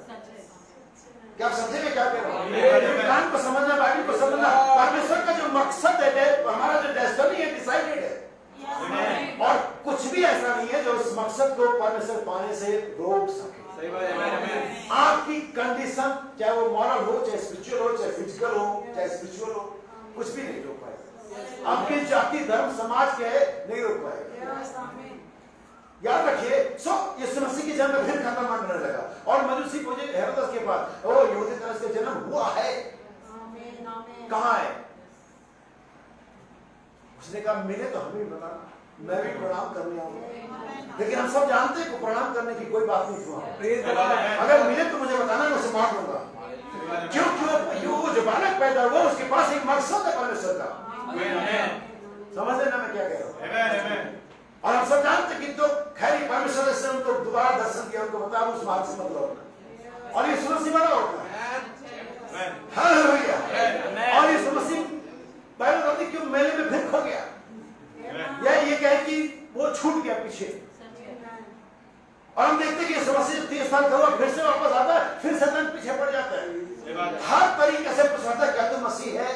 क्या समझे मैं क्या कह रहा हूँ? कुरान को समझना, बाइबल को समझना, परमेश्वर का जो मकसद है, हमारा जो डेस्टिनी है, डिसाइडेड है, और कुछ भी ऐसा नहीं है जो उस मकसद को परमेश्वर पाने से रोक सके। आपकी कंडीशन, चाहे वो मॉरल हो, चाहे स्पिरिचुअल हो, चाहे फिजिकल हो, चाहे स्पिरिचुअल हो, कुछ भी नहीं रोक पाएगा। आपकी जाति, धर्म, समाज क्या है, नहीं रोक पाएगा। याद रखिए। यीशु मसीह की जन्म फिर खत्म मानने लगा, और मजूसी पहुंचे हेरोदेस के पास। ओ यहूदी तरह से जन्म हुआ है, कहाँ है? उसने कहा मिले तो हमें बताना, मैं भी प्रणाम करने आऊंगा। लेकिन हम सब जानते हैं कि प्रणाम करने की कोई बात नहीं हुआ। अगर मिले तो मुझे बताना, मैं उसे मार दूंगा। क्यों वो जो बालक पैदा हुआ, उसके पास एक मकसद है परमेश्वर का। समझ लेना मैं क्या कह रहा हूँ। और हम सब जानते कि तो खैर परमेश्वर ने उनको दोबारा दर्शन किया, उनको बताया उस मार्ग से मत लौटना, और यीशु मसीह बड़ा होता है। हालेलुया। और यीशु मसीह बाइबल कहती क्यों मेले में फिर खो गया, या ये कहे कि वो छूट गया पीछे। और हम देखते हैं कि यीशु मसीह 30 साल का हुआ, फिर से वापस आता है, फिर शैतान पीछे पड़ जाता है। हर तरीके से पूछता है क्या तू मसीह है,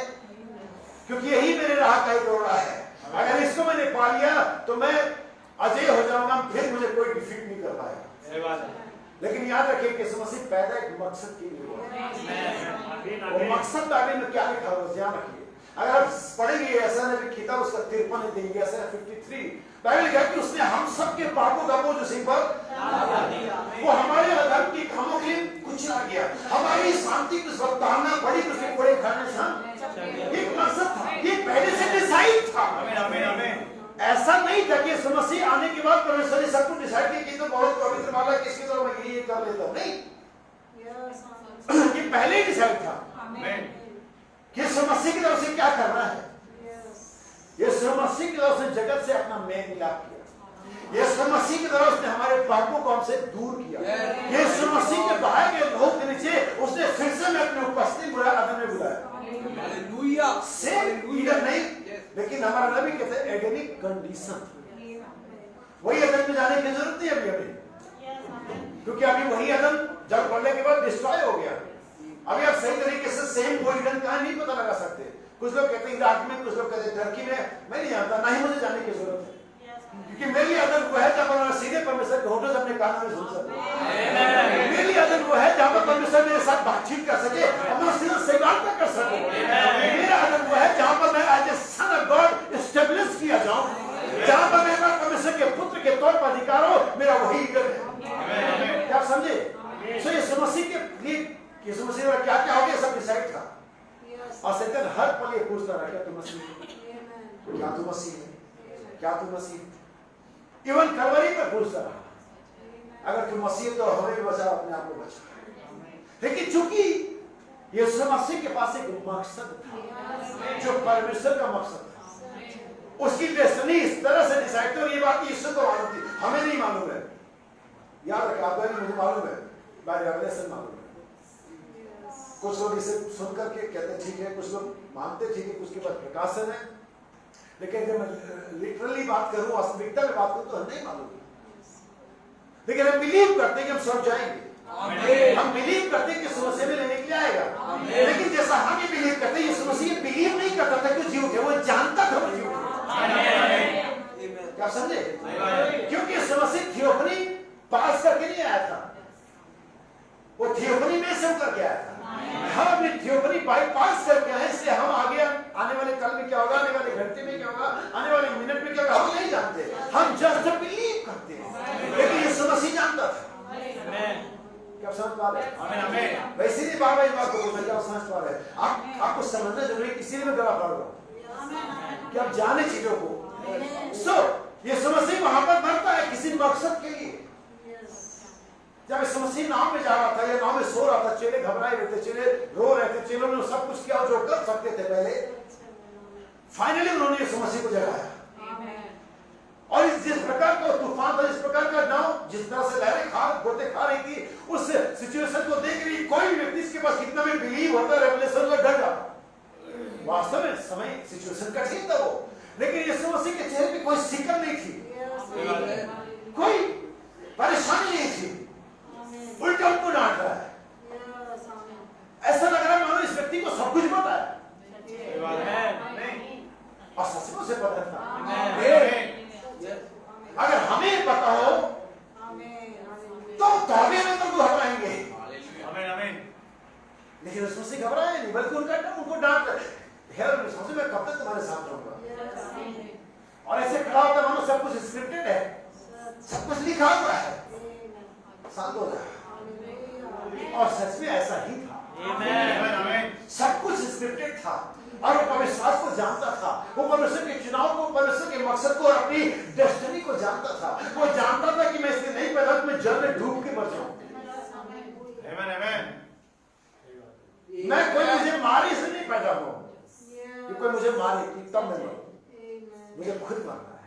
क्योंकि यही मेरे राह का एक रोड़ा है। अगर इसको मैंने पा लिया तो मैं अजय हो जाऊंगा, फिर मुझे कोई डिफीट नहीं कर पाएगा। लेकिन याद रखिए कि यीशु मसीह पैदा एक मकसद के लिए हुआ। वो मकसद बाइबल में क्या लिखा हुआ ध्यान रखिए। अगर आप पढ़ेंगे ऐसा नहीं किताब, उसका 53 देंगे, ऐसा 53 बाइबल लिखा कि उसने हम सबके पापों का बोझ उसी पर, वो हमारे अधर्म की खामों के लिए कुचला गया, हमारी शांति की ताड़ना पड़ी, उसके कोड़े खाने से एक मकसद था, ये पहले से डिसाइड था। ऐसा नहीं था कि यीशु मसीह आने के बाद परमेश्वर ने सब कुछ डिसाइड किया कि तो बहुत पवित्र वाला किसकी तरह मैं ये कर लेता हूं, नहीं, ये पहले ही डिसाइड था कि यीशु मसीह की तरफ से क्या करना है। यीशु मसीह की तरफ से जगत से अपना मेल मिलाप किया, यीशु मसीह की तरफ उसने हमारे पापों को हमसे दूर किया, यीशु मसीह के बहाए गए लोग के नीचे उसने फिर से में अपनी उपस्थिति आदम में बुलाया। हालेलुया। सेम ईडन नहीं, लेकिन हमारा नबी कहते हैं एडेनिक कंडीशन, वही अदम में जाने की जरूरत नहीं अभी क्योंकि अभी वही अदम जब पढ़ने के बाद डिस्ट्रॉय हो गया। अभी आप सही तरीके से सेम वो ईडन कहां नहीं पता लगा सकते। कुछ लोग कहते हैं इराक में, कुछ लोग कहते हैं टर्की में, मैं नहीं जानता, ना ही मुझे जाने की जरूरत है, क्योंकि मेरी अदम वो है जब मैं सीधे परमेश्वर के होठों से अपने कानों में सुन सकूं। मेरी अदम वो है जहां पर परमेश्वर मेरे साथ बातचीत कर सके और मैं सीधे सेवार्ता कर सकूं। मेरा अदम वो है जहां पर मैं as a son of God establish किया जाऊं, जहां पर मेरे पास परमेश्वर के और शैतान हर पल ये पूछता रहा, क्या तू मसीह है? क्या तू मसीह है? क्या तू मसीह है? इवन कलवरी पे पूछता रहा, अगर तू मसीह है तो हमें भी बचा, अपने आप को बचा। लेकिन चूंकि यीशु मसीह के पास एक मकसद था, जो परमेश्वर का मकसद था, उसकी डेस्टिनी इस तरह से डिसाइड थी, और ये बात यीशु को मालूम थी, हमें नहीं मालूम है। याद रखें, आपको नहीं, मुझे मालूम है, बाय रेवलेशन मालूम है। कुछ लोग इसे सुन करके कहते हैं ठीक है, कुछ लोग मानते ठीक है, कुछ के पास प्रकाशन है, लेकिन जब मैं लिटरली बात करूं, वास्तविकता में बात करूं, तो हमें नहीं मालूम। लेकिन हम बिलीव करते हैं कि हम स्वर्ग जाएंगे, हम बिलीव करते हैं कि यीशु मसीह में लेने के लिए आएगा। लेकिन जैसा हम ये बिलीव करते हैं, यीशु मसीह बिलीव नहीं करता था कि झूठ है, वो जानता था वो झूठ है। क्या समझे? क्योंकि यीशु मसीह थियोफनी पास करके नहीं आया था, वो थियोफनी में से उतर के आया था। हम अपनी थियोफनी पास करके आए, इसलिए हम आगे आने वाले कल में क्या होगा, आने वाले घंटे में क्या होगा, आने वाले मिनट में क्या होगा, हम नहीं जानते, हम जस्ट बिलीव करते हैं। लेकिन यीशु मसीह जानता था। क्या समझ पा रहे हैं? वैसे नहीं बाबा इस बात को बोलते, क्या समझ पा रहे हैं? आपको समझना जरूरी, किसी ने गला पड़ रहा कि आप जाने चीजों को। यीशु मसीह वहां पर मरता है किसी मकसद के लिए। जब यीशु मसीह नाव में जा रहा था या नाव में सो रहा था, चेले घबराए हुए थे, चेले रो रहे थे, चेलों ने सब कुछ किया जो कर सकते थे पहले। फाइनली उन्होंने यीशु मसीह को जगाया, और जिस प्रकार का तूफान था, जिस प्रकार का नाव जिस तरह से लहरें गोते खा रही थी, उस सिचुएशन को देख रही कोई व्यक्ति इसके पास कितना भी बिलीव होता, रेवलेशन में डर जाता। वास्तव में समय सिचुएशन कठिन था वो, लेकिन यीशु मसीह के चेहरे पे कोई शिकन नहीं थी, कोई परेशानी नहीं थी, उल्टा उनको डांट रहा है। ऐसा लग रहा है मानो इस व्यक्ति को सब कुछ पता है, और सच में उसे पता था। अगर हमें पता हो तो तौबे में तो घबराएंगे, लेकिन यीशु मसीह घबराए नहीं, बल्कि उनको डांट रहे, मैं कब तक तुम्हारे साथ रहूंगा। और ऐसे खड़ा होता मानो सब कुछ स्क्रिप्टेड है, सब कुछ लिखा हुआ है, शांत हो जाए। और सच में ऐसा ही था, सब कुछ स्क्रिप्टेड था, और वो पविश्वास को जानता था, वो परमेश्वर के चुनाव को, परमेश्वर के मकसद को और अपनी डेस्टिनी को जानता था। वो जानता था कि मैं इसलिए नहीं पैदा हूं, मैं जल में डूब के मर जाऊं। मैं कोई मुझे मारे से नहीं पैदा हुआ, कि कोई मुझे मारे कि तब मैं मरूं, मुझे खुद मरना है,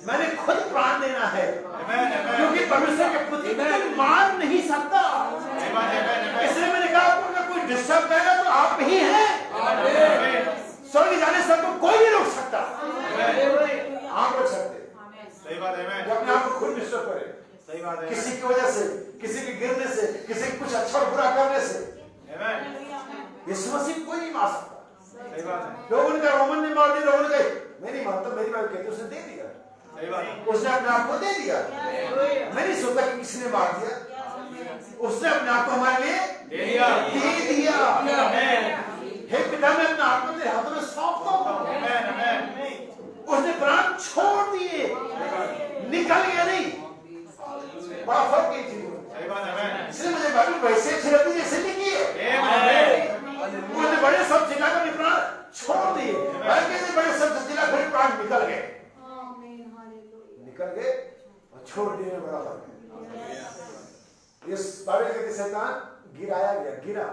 मैंने खुद प्राण देना है, क्योंकि परमेश्वर के पुत्र को मार नहीं सकता। इसलिए मैंने कहा आपको अगर कोई डिस्टर्ब करेगा तो आप ही हैं। स्वर्ग जाने से आपको कोई नहीं रोक सकता, आप रोक सकते। सही बात है, जो अपने आप को खुद डिस्टर्ब करे, सही बात है, किसी की वजह से, किसी के गिरने से, किसी कुछ अच्छा और बुरा करने से यीशु मसीह कोई नहीं मार सकता। सही बात है। लोगों ने कहा रोमन ने मार दिया, लोगों ने कहा मैं नहीं मानता, मेरी बात कहती उसने दे दिया, सही बात है, उसने अपने आप को दे दिया। मैं नहीं सोचता कि किसी ने मार दिया, उसने अपने आप को हमारे लिए दे दिया। हे पिता, मैं अपने आप को तेरे हाथों में सौंपता हूं। उसने प्राण छोड़ दिए, निकल गया नहीं, बड़ा फर्क है चीजों में। सही बात है, इसलिए मुझे बाइबल वैसे अच्छी लगती है जैसे लिखी है। उसने बड़े सब जिला का प्राण छोड़ दिए, बड़े सब जिला फिर प्राण निकल गए, निकल गए और छोड़ दिए में बड़ा फर्क है। इस बाइबल के शैतान गिराया गया, गिरा,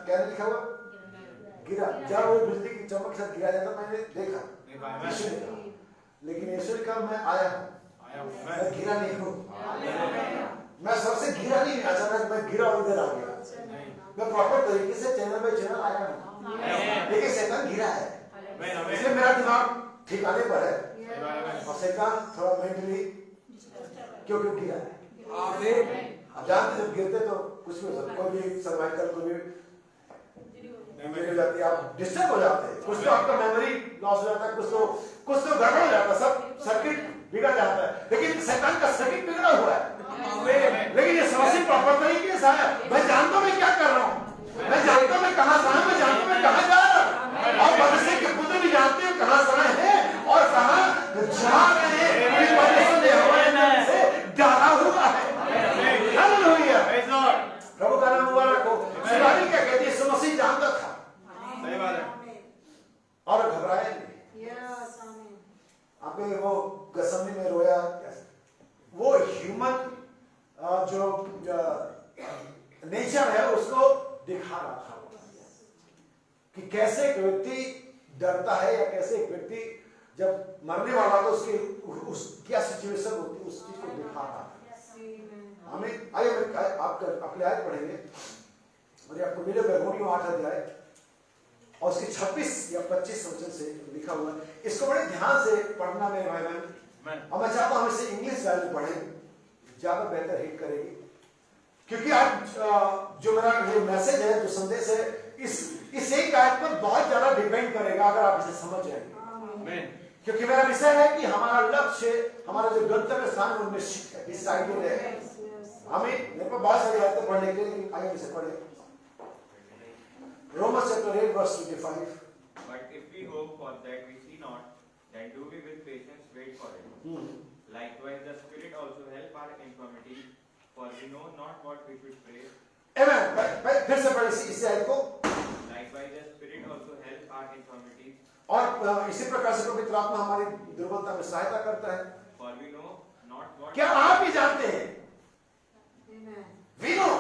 क्या लिखा हुआ, गिरा। जब वो बिजली की चमक से गिरा जाता मैंने देखा, लेकिन यीशु ने कहा मैं आया हूं, मैं गिरा नहीं हूं, मैं सबसे गिरा नहीं, अचानक मैं गिरा उधर आ गया, मैं प्रॉपर तरीके से चैनल बाय चैनल आया हूं, लेकिन शैतान गिरा है। इसलिए मेरा दिमाग ठिकाने पर है और शैतान थोड़ा मेंटली क्यों गिरा है। अब जानते जब गिरते तो कुछ भी हो सकता, कोई भी सर्वाइकल को भी हो जाती है, आप डिस्टर्ब हो जाते हैं, कुछ तो आपका मेमोरी लॉस हो जाता है, कुछ तो गड़बड़ हो जाता है, सब सर्किट बिगड़ जाता है। लेकिन शैतान का सर्किट बिगड़ा हुआ है, लेकिन ये समस्या प्रॉपर तरीके से आया। मैं जानता हूं मैं क्या कर रहा हूं, मैं जानता हूं मैं कहां से आया, मैं जानता हूं मैं कहां जा रहा हूं, और मनुष्य के पुत्र भी जानते हैं कहां से आए हैं और कहां जा रहे हैं। इस वजह से हमारे से डरा हुआ है। हालेलुया, प्रभु का नाम मुबारक हो। शिवानी क्या कहती है, यीशु मसीह जानता था रहा था कि कैसे एक व्यक्ति डरता है या कैसे एक व्यक्ति जब मरने वाला तो उसकी क्या सिचुएशन होती है उस चीज को दिखा रहा था हमें। आइए आप अपने आयत पढ़ेंगे और ये आपको मिले बैगोनियों 8 अध्याय और उसके 26 या 25 वचन से लिखा हुआ है। इसको बड़े ध्यान से पढ़ना मेरे भाई बहन, और मैं चाहता हूं हम इसे इंग्लिश में पढ़ें, ज्यादा बेहतर हिट करेगी, क्योंकि आज जो मेरा ये मैसेज है, जो संदेश है, इस एक आयत पर बहुत ज्यादा डिपेंड करेगा अगर आप इसे समझ जाएंगे। क्योंकि मेरा विषय है कि हमारा लक्ष्य, हमारा जो गंतव्य स्थान वो निश्चित है, डिसाइडेड है। हमें मेरे पास बहुत सारी आयतें पढ़ने के लिए, आइए इसे पढ़ें। Romans chapter 8 verse 25. But if we hope for that we see not, then do we with patience wait for it. Likewise the Spirit also help our infirmity, for we know not what we should pray. Amen. फिर से पढ़िए इस आयत को। Likewise the Spirit also help our infirmity. और इसी प्रकार से पवित्र आत्मा हमारी दुर्बलता में सहायता करता है। For we know not what. क्या आप भी जानते हैं? We know.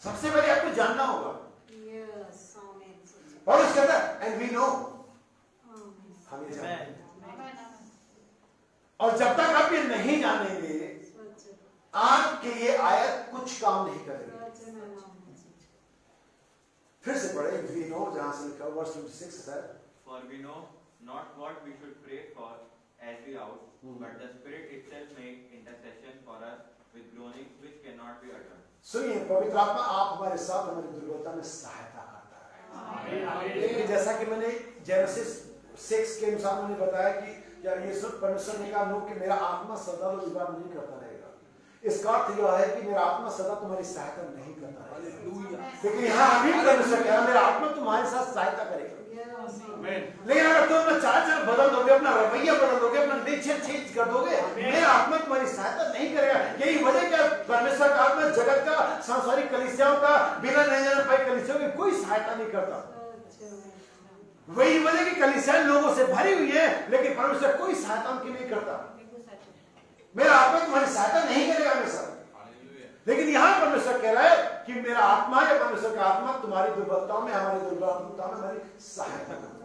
सबसे पहले आपको जानना होगा। और उसके अंदर एंड वी नो, हम ये जानते हैं। और जब तक आप ये नहीं जानेंगे आपके ये आयत कुछ काम नहीं करेगी। फिर से पढ़े वी नो, जहां से लिखा वर्स 26 है। For we know not what we should pray for as we ought, but the Spirit itself make intercession for us with groanings which cannot be uttered. सुनिए, पवित्र आत्मा आप हमारे साथ हमारी दुर्बलता में सहायता करता है। लेकिन जैसा कि मैंने जेनेसिस 6 के अनुसार मैंने बताया कि यार यीशु परमेश्वर ने कहा नो कि मेरा आत्मा सदा विवाद नहीं करता रहेगा। इसका अर्थ यह है कि मेरा आत्मा सदा तुम्हारी सहायता नहीं करता रहेगा, लेकिन यहाँ अभी परमेश्वर कह रहा मेरा आत्मा तुम्हारे साथ सहायता करेगा। लेकिन अगर तुम अपना चाल बदल दोगे, अपना रवैया बदल दोगे, अपना नेचर चेंज कर दोगे, मेरा आत्मा तुम्हारी सहायता नहीं करेगा। यही वजह क्या परमेश्वर का आत्मा जगत का, सांसारिक कलीसियाओं का, बिना नजर पाई कलीसियाओं की कोई सहायता नहीं करता। वही वजह की कलीसियाएं लोगों से भरी हुई है, लेकिन परमेश्वर कोई सहायता उनकी नहीं करता। मेरा आत्मा तुम्हारी सहायता नहीं करेगा हमेशा, लेकिन यहाँ परमेश्वर कह रहा है कि मेरा आत्मा या परमेश्वर का आत्मा तुम्हारी दुर्बलताओं में, हमारी दुर्बलताओं में हमारी सहायता करता है।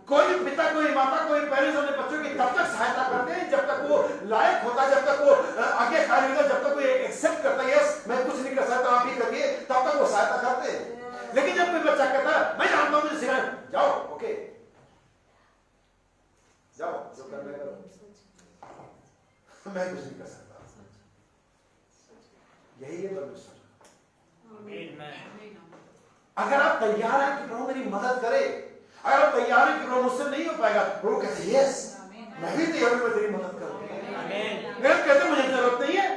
कोई पिता, कोई माता, कोई पेरेंट्स अपने बच्चों की तब तक सहायता करते हैं जब तक वो लायक होता, जब तक वो आज्ञाकारी होता, जब तक वो एक्सेप्ट करता है यस मैं कुछ नहीं कर सकता आप ही करिए, तब तक वो सहायता करते हैं। लेकिन जब कोई बच्चा कहता है मैं जानता हूं मुझे सिखाए, जाओ ओके जाओ जो करना है करो, मैं कुछ नहीं कर सकता। यही है परमेश्वर। अगर आप तैयार हैं कि प्रभु मेरी मदद करे, अगर आप तैयार हैं कि प्रभु मुझसे नहीं हो पाएगा, प्रभु कहते यस मैं भी तैयार हूं, मैं तेरी मदद करूंगा। अगर कहते मुझे जरूरत नहीं है,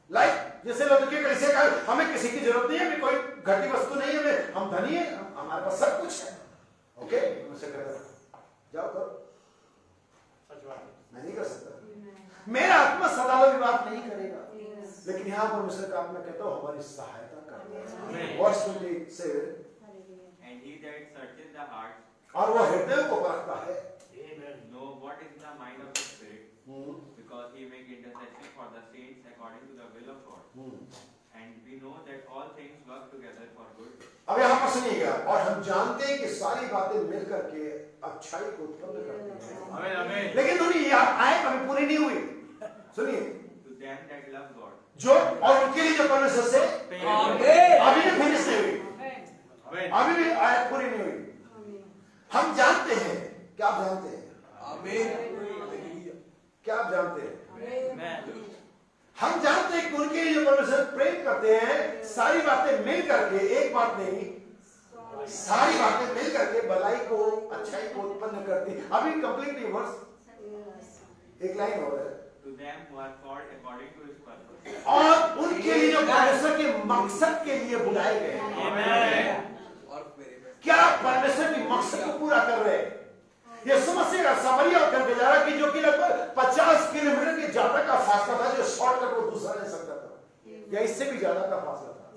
लाइक जैसे लोग कैसे कहा हमें किसी की जरूरत नहीं है, कोई घटी वस्तु नहीं है, हम धनी है, हमारे पास सब कुछ है, ओके मुझसे कहता जाओ करो, मैं नहीं कर सकता। मेरा आत्मा सदा विवाद नहीं करेगा, लेकिन यहाँ पर मुझसे काम में कहता हूँ हमारी सहायता करता है। वर्ष 27 And he that searches the heart, और वो हृदय को परखता है, know what is the mind of the Spirit, because he make intercession for the saints according to the will of God. And we know that all things work together for good. अब यहाँ पर सुनिएगा, और हम जानते हैं कि सारी बातें मिल करके अच्छाई को उत्पन्न करती हैं। आमीन आमीन। लेकिन सुनिए आयत अभी पूरी नहीं हुई, सुनिए। To them that love God. जो और उनके लिए जो परमेश्वर से अभी भी फिनिश नहीं हुई, अभी भी आयत पूरी नहीं हुई। हम जानते हैं, क्या आप जानते हैं? क्या आप जानते हैं? हम जानते हैं कि उनके लिए जो परमेश्वर प्रेम करते हैं, सारी बातें मिल करके, एक बात नहीं सारी बातें मिल करके भलाई को, अच्छाई को उत्पन्न करती है। अभी कंप्लीट नहीं वर्ष, एक लाइन और है। To them who are called according to his purpose. और उनके लिए जो परमेश्वर के मकसद के लिए बुलाए गए हैं, क्या परमेश्वर के मकसद को पूरा कर रहे हैं? यीशु मसीह का समरिया होकर गुजारा कि जो कि लगभग 50 किलोमीटर के ज्यादा का फासला था, जो शॉर्टकट वो दूसरा ले सकता था, या इससे भी ज्यादा का फासला था।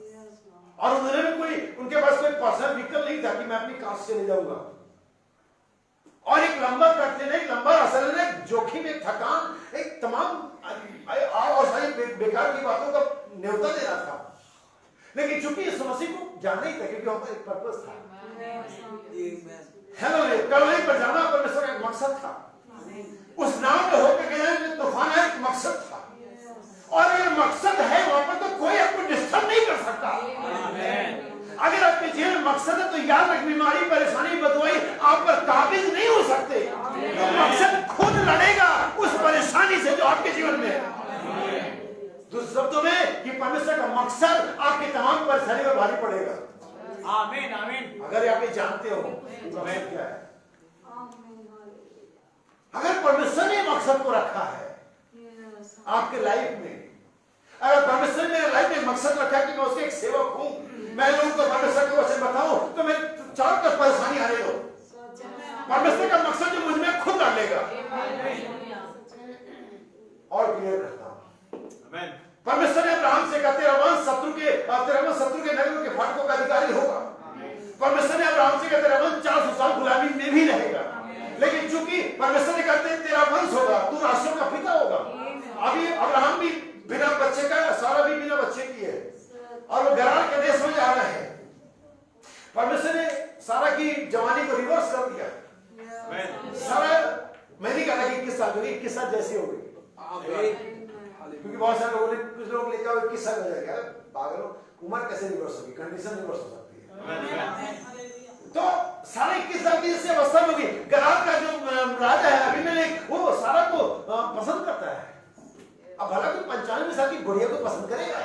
और उन्होंने कोई, उनके पास कोई पर्सनल व्हीकल नहीं था कि मैं अपनी कार से ले जाऊंगा, और एक लंबा ट्रक लेना, एक लंबा रास्ता लेना, एक जोखिम, एक थकान, एक तमाम और सारी बेकार की बातों का न्योता देना था। लेकिन चूंकि यीशु मसीह को जाना ही था, क्योंकि हमारा एक पर्पस था। हेलो, कलवरी पर जाना परमेश्वर का एक मकसद था। उस नाव में होकर गए तूफान है, एक मकसद था। और अगर मकसद है वहां पर, तो कोई आपको डिस्टर्ब नहीं कर सकता। अगर आपके जीवन में मकसद है, तो याद रख, बीमारी, परेशानी, बदवाई आप पर काबिज नहीं हो सकते। तो मकसद खुद लड़ेगा उस परेशानी से जो आपके जीवन में है। दूसरे शब्दों में, कि परमेश्वर का मकसद आपके तमाम परेशानी पर भारी पड़ेगा। आमीन आमीन। अगर आप ये जानते हो कि मकसद क्या है, अगर परमेश्वर ने मकसद को रखा है आपके लाइफ में, अगर परमेश्वर ने मेरे लाइफ में मकसद रखा है कि मैं उसके एक सेवक हूं, मैं लोगों को परमेश्वर के वचन बताऊं, तो मेरे चारों तरफ परेशानी आने दो। परमेश्वर का मकसद जो मुझ में खुद लड़ लेगा। और क्लियर करता हूं, परमेश्वर ने अब्राहम से कहा, तेरा वंश शत्रु के नगरों के फाटकों का अधिकारी होगा। परमेश्वर ने अब्राहम से कहा, तेरा वंश 400 साल गुलामी में भी रहेगा। लेकिन चूंकि परमेश्वर ने कहते तेरा वंश होगा, तू राष्ट्रों का पिता होगा। अभी अब्राहम भी बिना बच्चे का, सारा भी बिना बच्चे की है, और वो गरार के देश में जा रहे हैं। परमेश्वर ने सारा की जवानी को रिवर्स कर दिया। सारा, मैं नहीं कहता कि 21 साल की, 21 साल जैसी हो गई, क्योंकि बहुत सारे लोगों ने, कुछ लोग लेके आओ 21 साल हो जाएगा। पागल, उम्र कैसे रिवर्स होगी? कंडीशन रिवर्स हो सकती है। तो सारा 21 साल की जैसे अवस्था में होगी। गरार का जो राजा है अबीमेलेक, वो सारा को पसंद करता है। अब भला कोई 95 साल की बुढ़िया को पसंद करेगा?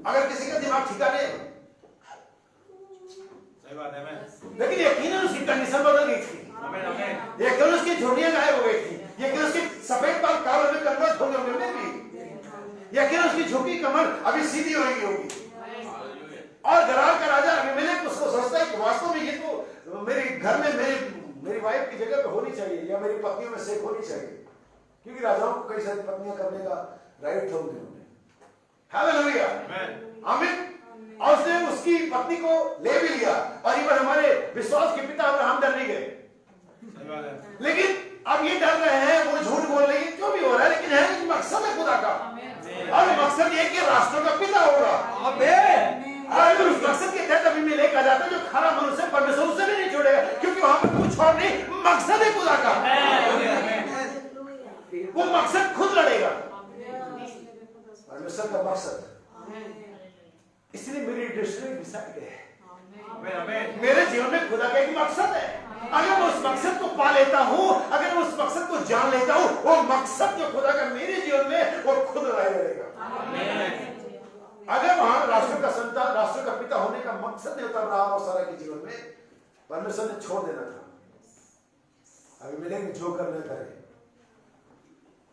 अगर किसी का दिमाग ठिकाने है। सही बात है। लेकिन यकीनन उसकी कंडीशन बदल गई थी। यकीनन उसकी झुर्रियां गायब हो गई थी। यकीनन उसके सफेद बाल काले में कन्वर्ट हो गए भी। यकीनन उसकी झुकी कमर अभी सीधी हो गई होगी। और गरार का राजा अबीमेलेक उसको सोचता है कि वास्तव में ये तो मेरे घर में मेरी वाइफ की जगह पे होनी चाहिए, या मेरी पत्नियों में से होनी चाहिए, क्योंकि राजाओं को कई सारी पत्नियां करने का राइट था उन्होंने। हालेलुया, आमीन। और उसने उसकी पत्नी को ले भी लिया, और इवन हमारे विश्वास के पिता अब्राहम डर नहीं गए। लेकिन अब ये डर रहे हैं, वो झूठ बोल रही है, जो भी हो रहा है, लेकिन है कि मकसद है खुदा का, और मकसद ये कि राष्ट्रों का पिता होगा। और उस मकसद के तहत अबीमेलेक आ जाता है, जो खरा मनुष्य परमेश्वर उसे भी नहीं छोड़ेगा, क्योंकि वहां पर कुछ और नहीं, मकसद है खुदा का। वो मकसद खुद लड़ेगा, परमेश्वर का मकसद। इसलिए मेरी डेस्टिनी डिसाइड है। मेरे जीवन में खुदा का एक मकसद है। अगर मैं उस मकसद को पा लेता हूं, अगर मैं उस मकसद को जान लेता हूं, वो मकसद जो खुदा का मेरे जीवन में, वो खुद लड़ाई लड़ेगा। अगर वहां राष्ट्र का संतान, राष्ट्र का पिता होने का मकसद नहीं होता अब्राहम और सारा के जीवन में, परमेश्वर ने छोड़ देना था। अबीमेलेक जो करना करे,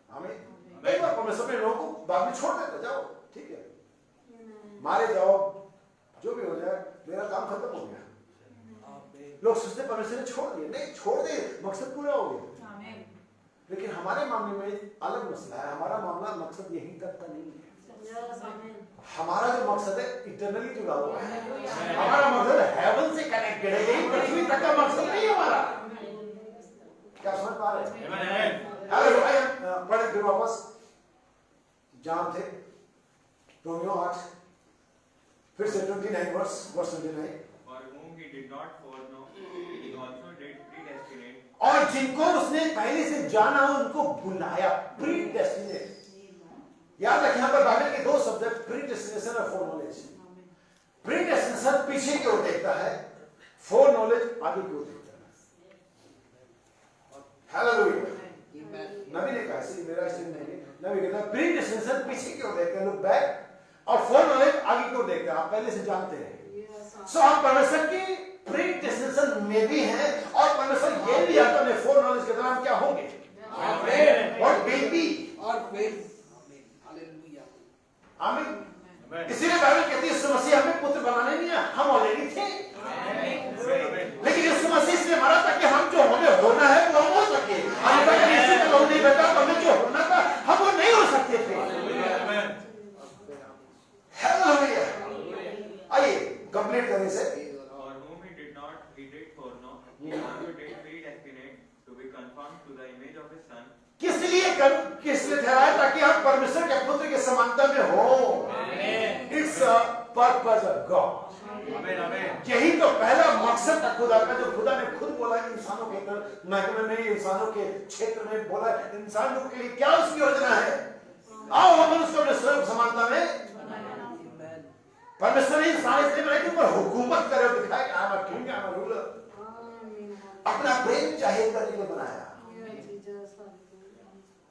हमें एक बार परमेश्वर ने लोगों को बाद में छोड़ देता, जाओ ठीक है, मारे जाओ, जो भी हो जाए, मेरा काम खत्म हो गया। लोग सोचते परमेश्वर ने छोड़ दिया, नहीं छोड़ दे, मकसद पूरा हो गया। लेकिन हमारे मामले में अलग मसला है। हमारा मामला मकसद यहीं तक का नहीं है। हमारा जो मकसद है इटरनली जुड़ा हुआ है। हमारा मकसद हेवन से कनेक्टेड है, यही पृथ्वी तक का मकसद नहीं है हमारा। क्या समझ पा रहे हैं? पढ़े फिर वापस, जहां थे रोमियो 8, फिर से 29 वर्स 29। और जिनको उसने पहले से जाना, उनको बुलाया। प्रीडेस्टिनेट, याद रखें, यहां पर बाइबल के दो शब्द है, प्रीडेस्टिनेशन और फोर नॉलेज। प्रीडेस्टिनेशन पीछे की ओर देखता है, फोर नॉलेज आगे की ओर देखता है। हालेलुया। नबी ने कहा, इसलिए मेरा स्टेट नहीं, नबी कहता है प्रीडेस्टिनेशन पीछे की ओर देखता है, लुक बैक, और फोर नॉलेज आगे की ओर देखता है, आप पहले से जानते हैं। सो हम परमेश्वर की प्रीडेस्टिनेशन में भी हैं, और परमेश्वर ये भी है तो फोर नॉलेज के दौरान क्या होंगे, और बेबी और आमीन। इसीलिए बाइबल कहती है यीशु मसीह हमें पुत्र बनाने नहीं है, हम ऑलरेडी थे। लेकिन यीशु मसीह इसलिए मरा ताकि हम जो हमें होना है वो हम हो सके। अगर यीशु का लोग नहीं बता, हमें जो होना था हम वो नहीं हो सकते थे। हालेलुया। आइए कंप्लीट करने से, किस लिए ठहराया, ताकि हम परमेश्वर के पुत्र के समानता में हो। It's is the purpose of God. यही तो पहला मकसद था खुदा का, जो खुदा ने खुद बोला इंसानों के महकमे में, इंसानों के क्षेत्र में बोला इंसानों के लिए क्या उसकी योजना है। आओ हम उसको अपने स्वरूप समानता में, परमेश्वर ने इंसान इसलिए बनाई कि पर हुकूमत करे और दिखाए कि I'm a king, I'm a ruler। अपना प्रेम जाहिर करने के लिए बनाया,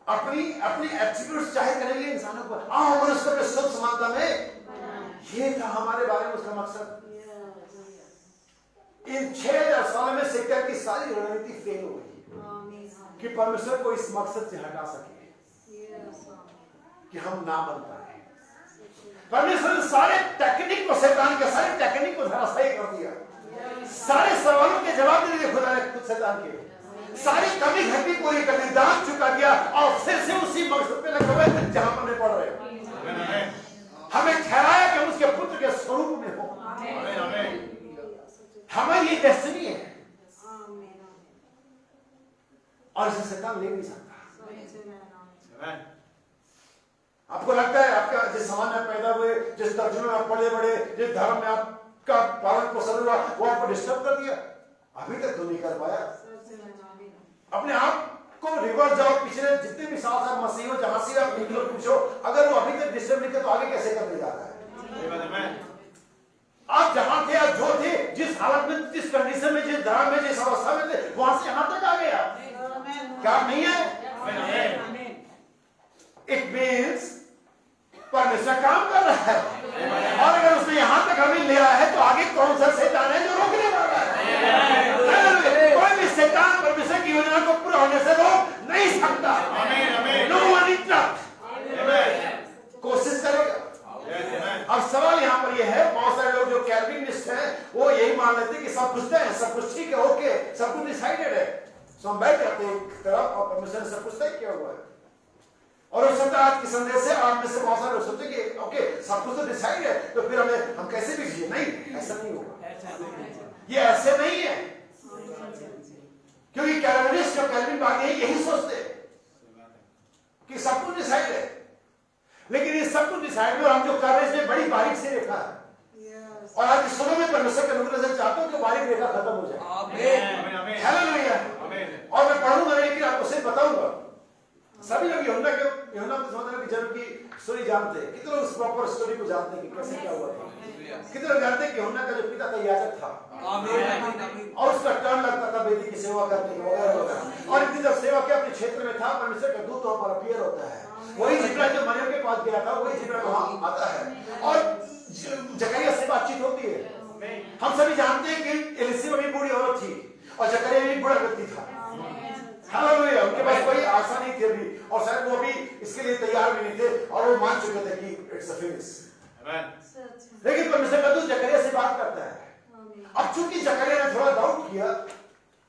अपनी एट्रीब्यूट्स जाहिर करने के लिए इंसानों को आओ हम उसको अपने स्वरूप समानता में। ये था हमारे बारे में उसका मकसद। इन 6000 सालों में सेक्टर की सारी रणनीति फेल हो गई कि परमेश्वर को इस मकसद से हटा सके कि हम ना बन पाए। परमेश्वर ने सारे टेक्निक को, शैतान के सारे टेक्निक को धराशायी कर दिया। सारे सवालों के जवाब देने के खुदा ने खुद शैतान के सारी कमी घटी पूरी कर दी, दांत चुका दिया और फिर से उसी मकसद पे लगे हुए जहां पर नहीं पड़ रहे। हमें ठहराया कि हम उसके पुत्र के स्वरूप में हो। हमारी ये डेस्टिनी है और इसे शैतान ले नहीं सकता। आपको लगता है आपका जिस समाज में पैदा हुए, जिस तर्जुमे में आप पढ़े बड़े, जिस धर्म में आपका पालन पोषण हुआ, वो आपको डिस्टर्ब कर दिया? अभी तक तो नहीं कर पाया। अपने आप को रिवर्स जाओ, पिछले जितने भी साल आप मसीह हो, जहां से आप निकलो, पूछो अगर वो अभी तक डिस्टर्ब नहीं किया तो आगे कैसे करने जा रहा है? आप जहां थे, आप जो थे, जिस हालत में, जिस कंडीशन में, जिस धर्म में, जिस अवस्था में थे, वहां से यहां तक आ गए आप। क्या आप नहीं है? इट मीन्स परमेश्वर काम कर रहा है और अगर उसने यहां तक हमें ले आया है तो आगे कौन सा शैतान है जो रोकने वाला है? कोई भी शैतान परमेश्वर की योजना को पूरा होने से रोक नहीं सकता। No one interrupt. कोशिश करेगा। अब सवाल यहाँ पर यह है, बहुत सारे लोग जो कैल्विनिस्ट हैं वो यही मान लेते हैं कि सब कुछ है, सब कुछ ठीक है, ओके, सब कुछ डिसाइडेड है। सो हम बैठ जाते हैं एक तरफ और परमेश्वर ने सब कुछ तय किया हुआ है। और हो सकता है आज के संदेश से आप में से बहुत सारे लोग सोचे कि ओके सब कुछ तो डिसाइड है तो फिर हम कैसे भी जिए। नहीं, ऐसा नहीं होगा। ये ऐसे नहीं है, क्योंकि कैल्विनिस्ट और कैल्विन बाकी यही सोचते कि सब कुछ डिसाइड है, लेकिन ये सब कुछ डिसाइड है और हम जो कर रहे हैं इसमें बड़ी बारीक सी रेखा है। और आज इस समय में परमेश्वर के अनुग्रह से चाहता हूं कि बारीक रेखा खत्म हो जाए। आमीन, हालेलुया। और मैं पढ़ूंगा लेकिन आपको सिर्फ बताऊंगा। सभी लोग यूहन्ना के जन्म की स्टोरी जानते हैं। कितने लोग उस प्रॉपर स्टोरी को जानते हैं कि कैसे क्या हुआ था? कितने लोग जानते हैं कि यूहन्ना का जो पिता था याजक था और उसका टर्न लगता था वेदी की सेवा करने के वगैरह। और इतनी जब सेवा के अपने क्षेत्र में था, परमेश्वर का दूत वहां पर अपीयर होता है। वही जिब्रा जो मरियम के पास गया था, वही जिब्रा वहां आता है और जकरिया से बातचीत होती है। हम सभी जानते हैं कि एलिसिबा भी बूढ़ी औरत थी और जकरिया भी बूढ़ा व्यक्ति था। हालेलुया। उनके पास कोई आशा नहीं थी अभी और शायद वो भी इसके लिए तैयार भी नहीं थे और वो मान चुके थे कि इट्स अ फिनिश। लेकिन परमेश्वर का दूत जकरिया से बात करता है। अब चूंकि जकरिया ने थोड़ा डाउट किया,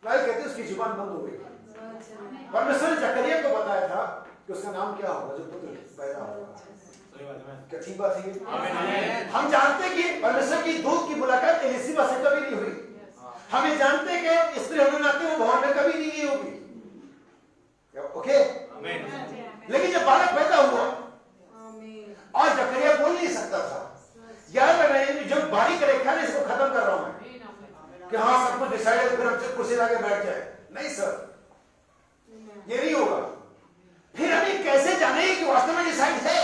कहते उसकी जुबान बंद हो गई। परमेश्वर ने जकरिया को बताया था कि उसका नाम क्या होगा जो पुत्र पैदा होगा। क्या ठीक बात है? हम जानते हैं कि परमेश्वर की दूत की मुलाकात एलिसिबा से कभी नहीं हुई। हमें जानते हैं कि स्त्री होने नाते वो भवन में कभी नहीं होगी। ओके, लेकिन जब बालक पैदा हुआ और जकरिया बोल नहीं सकता था, याद रखना जो बारीक रेखा है इसको खत्म कर रहा हूं मैं कि हाँ सब कुछ डिसाइड है फिर हम कुर्सी लाके बैठ जाए। नहीं सर, ये नहीं होगा। फिर अभी कैसे जाने कि वास्तव में डिसाइड है?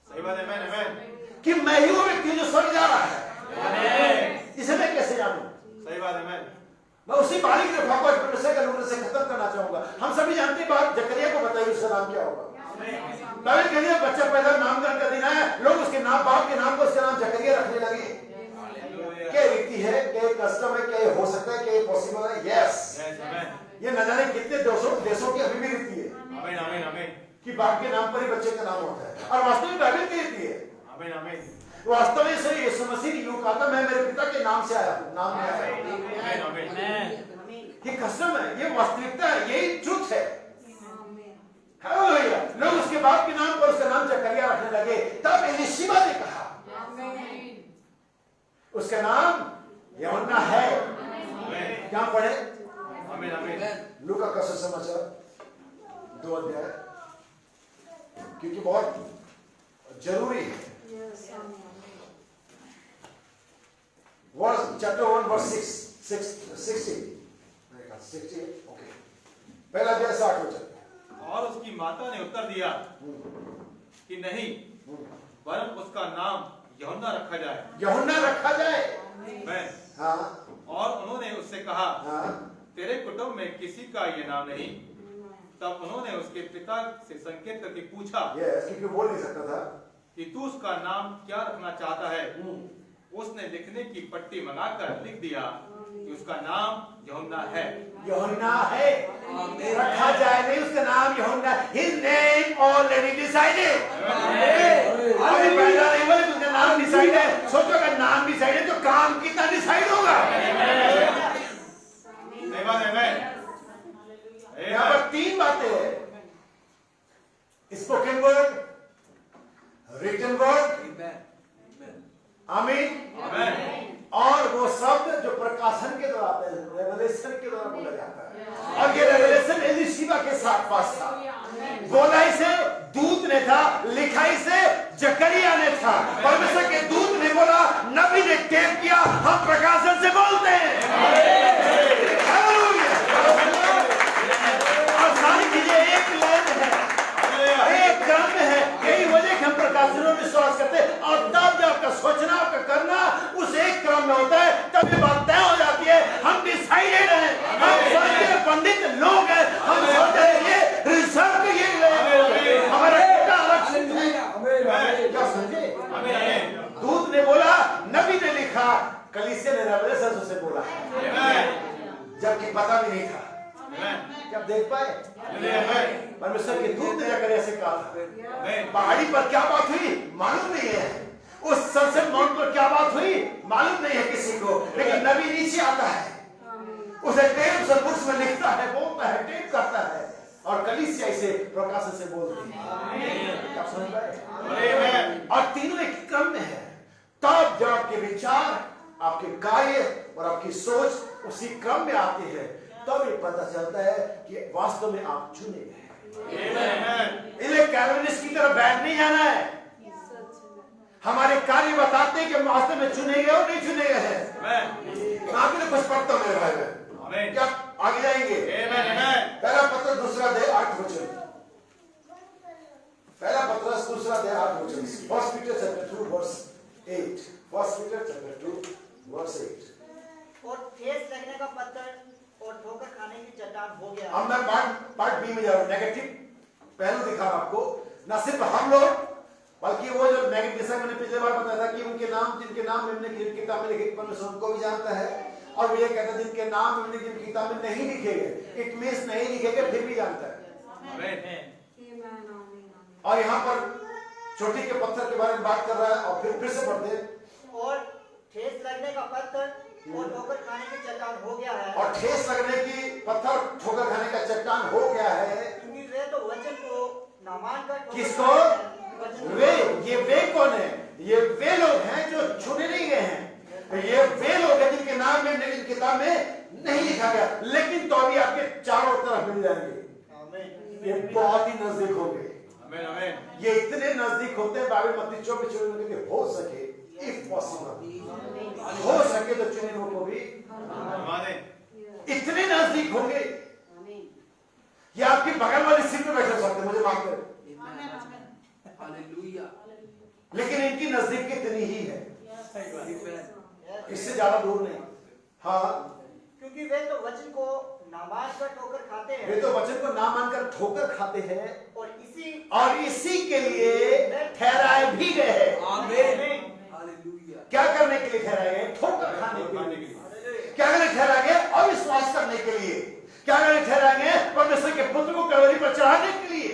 सही बात है कि मैं ही वो व्यक्ति जो स्वर्ग जा रहा है, इसे मैं कैसे जानूं? सही बात है। मैं उसी बारीक रेखा को परमेश्वर के अनुग्रह से खत्म करना चाहूंगा। हम सभी जानते हैं बात जकरिया को बताइए उसका नाम क्या होगा। बाइबल कहती है बच्चा पैदा नामकरण का दिन है, लोग उसके नाम बाप के नाम को उसका नाम जकरिया रखने लगे। क्या रीति है, क्या कस्टम है, क्या हो सकता है, क्या पॉसिबल है? यस, ये न जाने कितने देशों की अभी भी रीति है कि बाप के नाम पर ही बच्चे का नाम होता है और वास्तव में बाइबल की रीति है। वास्तव में सही यीशु मसीह ने यूं कहा था मैं मेरे पिता के नाम से आया हूं, नाम में आया। ये कस्टम है, ये वास्तविकता है, यही ट्रुथ है। हालेलुया। लोग उसके बाप के नाम पर उसका नाम जकरिया रखने लगे। तब एलिशिबा ने कहा उसका नाम यूहन्ना है। क्या पढ़े? लूका का सुसमाचार 2 अध्याय, क्योंकि बहुत जरूरी है। verse 60 ओके, पहला अध्याय 60 वचन। और उसकी माता ने उत्तर दिया कि नहीं, वरन उसका नाम यूहन्ना रखा जाए। यूहन्ना रखा जाए। मैं हाँ। और उन्होंने उससे कहा, हाँ। तेरे कुटुंब में किसी का ये नाम नहीं। तब उन्होंने उसके पिता से संकेत करके पूछा, क्योंकि बोल नहीं सकता था, कि तू उसका नाम क्या रखना चाहता है। उसने लिखने की पट्टी मंगाकर लिख दिया कि उसका नाम यूहन्ना है। यूहन्ना है, रखा जाए नहीं, उसका नाम यूहन्ना। His name already decided। अभी पहला नहीं बोले उसका नाम डिसाइड है। सोचो अगर नाम डिसाइड है तो काम कितना डिसाइड होगा। यहाँ पर 3 बातें हैं, स्पोकन वर्ड, रिटन वर्ड, आमीन, और वो शब्द जो प्रकाशन के द्वारा आते हैं, रेवलेशन के द्वारा बोला जाता है। और ये रेवलेशन एलीशिबा के साथ पास था, बोला इसे दूत ने था, लिखा इसे जकरिया ने था। परमेश्वर के दूत ने बोला, नबी ने टेप किया, हम प्रकाशन से बोलते हैं। और सारी चीजें एक लाइन है, एक क्रम में है। यही वजह कि हम प्रकाशनों में विश्वास करते हैं। और तब जब आपका सोचना, आपका करना उस एक क्रम में होता है, तब ये बात तय हो जाती है। हम डिसाइडेड हैं, हम सोचते पंडित लोग हैं, हम सोचते हैं ये रिजर्व ये हमारा कोटा आरक्षित है। क्या समझे? दूत ने बोला, नबी ने लिखा, कलीसिया ने रेवलेशन से बोला, जबकि पता भी नहीं था। क्या देख पाए? परमेश्वर के दूत ने जाकर ऐसे कहा था। पहाड़ी पर क्या बात हुई मालूम नहीं है, उस सनसेट माउंट पर क्या बात हुई मालूम नहीं है किसी को, लेकिन नबी नीचे आता है, उसे टेप्स और बुक्स में लिखता है, बोलता है, टेप करता है, और कलीसिया इसे प्रकाशन से बोलती है। क्या समझ पाए? और तीनों एक क्रम में है। तब जब आपके विचार, आपके कार्य और आपकी सोच उसी क्रम में आती है, तब ये पता चलता है कि वास्तव में आप चुने गए। इन्हें कैल्विनिस्ट की तरफ बैठ नहीं जाना है। हमारे कार्य बताते हैं कि हम वास्तव में चुने गए और नहीं चुने गए हैं। मैं आपके लिए कुछ पढ़ता हूं मेरे भाई बहन, क्या आगे जाएंगे? पहला पत्र 2 अध्याय 8 वचन। पहला पत्र 2 अध्याय 8 वचन। First Peter chapter 2 verse 8। First Peter chapter 2 verse 8। और ठेस लगने का पत्थर और ठोकर खाने की चट्टान हो गया। अब मैं पार्ट बी में जा रहा हूं। नेगेटिव पहलू दिखा आपको, न सिर्फ हम लोग, बल्कि वो जो नेगेटिव, जैसा मैंने पिछले बार बताया था कि उनके नाम, जिनके नाम हमने किताब में लिखे, परमेश्वर उनको भी जानता है। और वो ये कहता है जिनके नाम हमने जिन किताब में नहीं लिखे गए, इट मींस नहीं लिखे गए, फिर भी जानता है। और यहाँ पर चोटी के पत्थर के बारे में बात कर रहा है, और फिर से पढ़ते। और ठेस लगने का पत्थर और ठोकर खाने की चट्टान हो गया है। और ठेस लगने की पत्थर, ठोकर खाने का चट्टान हो गया है। क्योंकि वे तो वचन को ना मानकर किसको? वे कौन है? ये वे लोग हैं जो चुने नहीं गए हैं। ये वे लोग हैं जिनके नाम में लेकिन किताब में नहीं लिखा गया, लेकिन तो अभी आपके चारों तरफ मिल जाएंगे। ये बहुत ही नजदीक होंगे। ये इतने नजदीक होते हैं। बाइबल मत्ती 24 में हो सके, इफ पॉसिबल, हो सके तो चुने हुए को भी इतने नजदीक होंगे। ये आपकी बगल वाली सीट में बैठे सकते, मुझे माफ करें, लेकिन इनकी नजदीकी इतनी ही है, इससे ज्यादा दूर नहीं। हाँ, क्योंकि वे तो वचन को ना मानकर ठोकर खाते हैं। वे तो वचन को ना मानकर ठोकर खाते हैं, और इसी के लिए ठहराए भी गए हैं। क्या करने के लिए ठहराए गए? ठोकर खाने के लिए। क्या करने ठहराए गए? अविश्वास करने के लिए। क्या करने ठहराए गए? परमेश्वर के पुत्र को कलवरी पर चढ़ाने के लिए।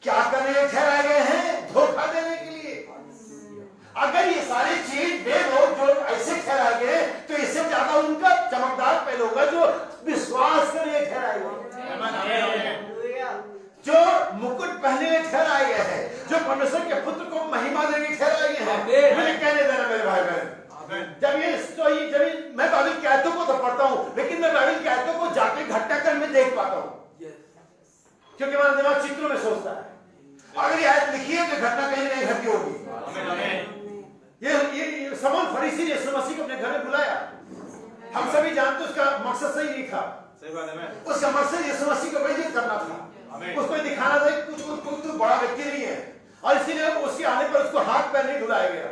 क्या करने ठहराए गए हैं? धोखा देने के लिए। अगर ये सारी चीज वे लोग जो ऐसे ठहराए गए, तो इससे ज्यादा उनका चमकदार पहले होगा जो विश्वास करने ठहराए गए, जो मुकुट पहनने के ठहराए गए हैं, जो परमेश्वर के पुत्र को महिमा देने के ठहराए गए हैं। मुझे कहने देना मेरे भाई बहन, जब मैं बाइबल की आयतों को तो पढ़ता हूँ, लेकिन मैं बाइबल की आयतों को जाके इकट्ठा कर मैं देख पाता हूँ, क्योंकि मेरा दिमाग चित्रों में सोचता है। अगर ये आयत लिखी है तो घटना कहीं नहीं घटी होगी। ये समौन फरीसी ने यीशु मसीह को अपने घर में बुलाया हम सभी जानते उसका मकसद सही नहीं था। सही बात है। उसका मकसद यीशु मसीह को बेइज्जत करना था। उसको दिखाना था कि कुछ तो बड़ा व्यक्ति नहीं है, और इसीलिए उसके आने पर उसको हाथ पैर नहीं धुलाया गया,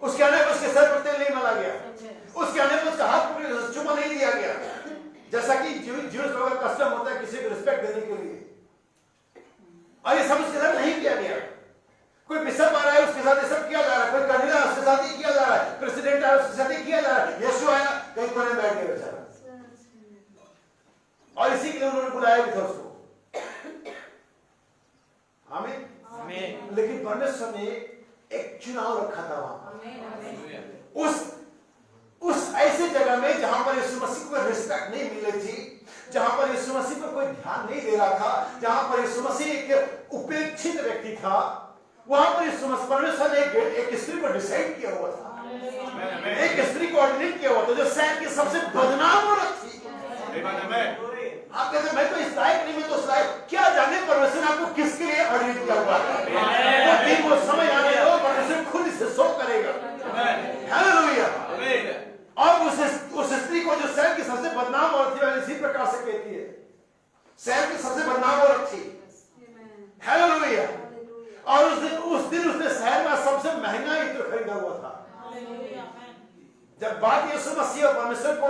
उसके आने पर उसके सर पर तेल नहीं मला गया, उसके आने पर उसका हाथ पकड़ चुम्मा नहीं दिया गया, जैसा कि ज्यूस लोगों का कस्टम होता है किसी को रिस्पेक्ट देने के लिए। और ये सब उसके साथ नहीं किया गया। कोई बिशप आ रहा है उसके साथ ये सब किया जा रहा है, कोई कर्नल है उसके साथ ये किया जा रहा है, प्रेसिडेंट आया उसके साथ ये किया जा रहा है। यीशु आया कहीं कोने बैठ के बेचारा, और इसी के लिए उन्होंने बुलाया भी था उसको। आमीन। लेकिन परमेश्वर ने एक चुनाव रखा था वहां, उस ऐसे जगह में जहां पर यीशु मसीह को रिस्पेक्ट नहीं मिल रही थी, जहां पर यीशु मसीह पर कोई ध्यान नहीं दे रहा था, जहां पर यीशु मसीह एक उपेक्षित व्यक्ति था, वहां पर यीशु मसीह परमेश्वर ने एक स्त्री को डिसाइड किया हुआ था, एक स्त्री को ऑर्डिनेट किया हुआ था जो शहर की सबसे बदनाम औरत थी। आप कहते मैं तो इस लायक नहीं, मैं तो उस लायक, क्या जाने परमेश्वर ने आपको किसके लिए ऑर्डिनेट किया हुआ है। वो दिन वो समय आने दो, परमेश्वर खुद इसे शो करेगा। हालेलुया। और उस स्त्री को जो शहर की सबसे बदनाम औरत थी, इसी प्रकार से कहती है शहर की सबसे बदनाम औरत थी। हालेलुया। और उस दिन उसने शहर में सबसे महंगा इत्र खरीदा हुआ था। जब बात यीशु मसीह और परमेश्वर को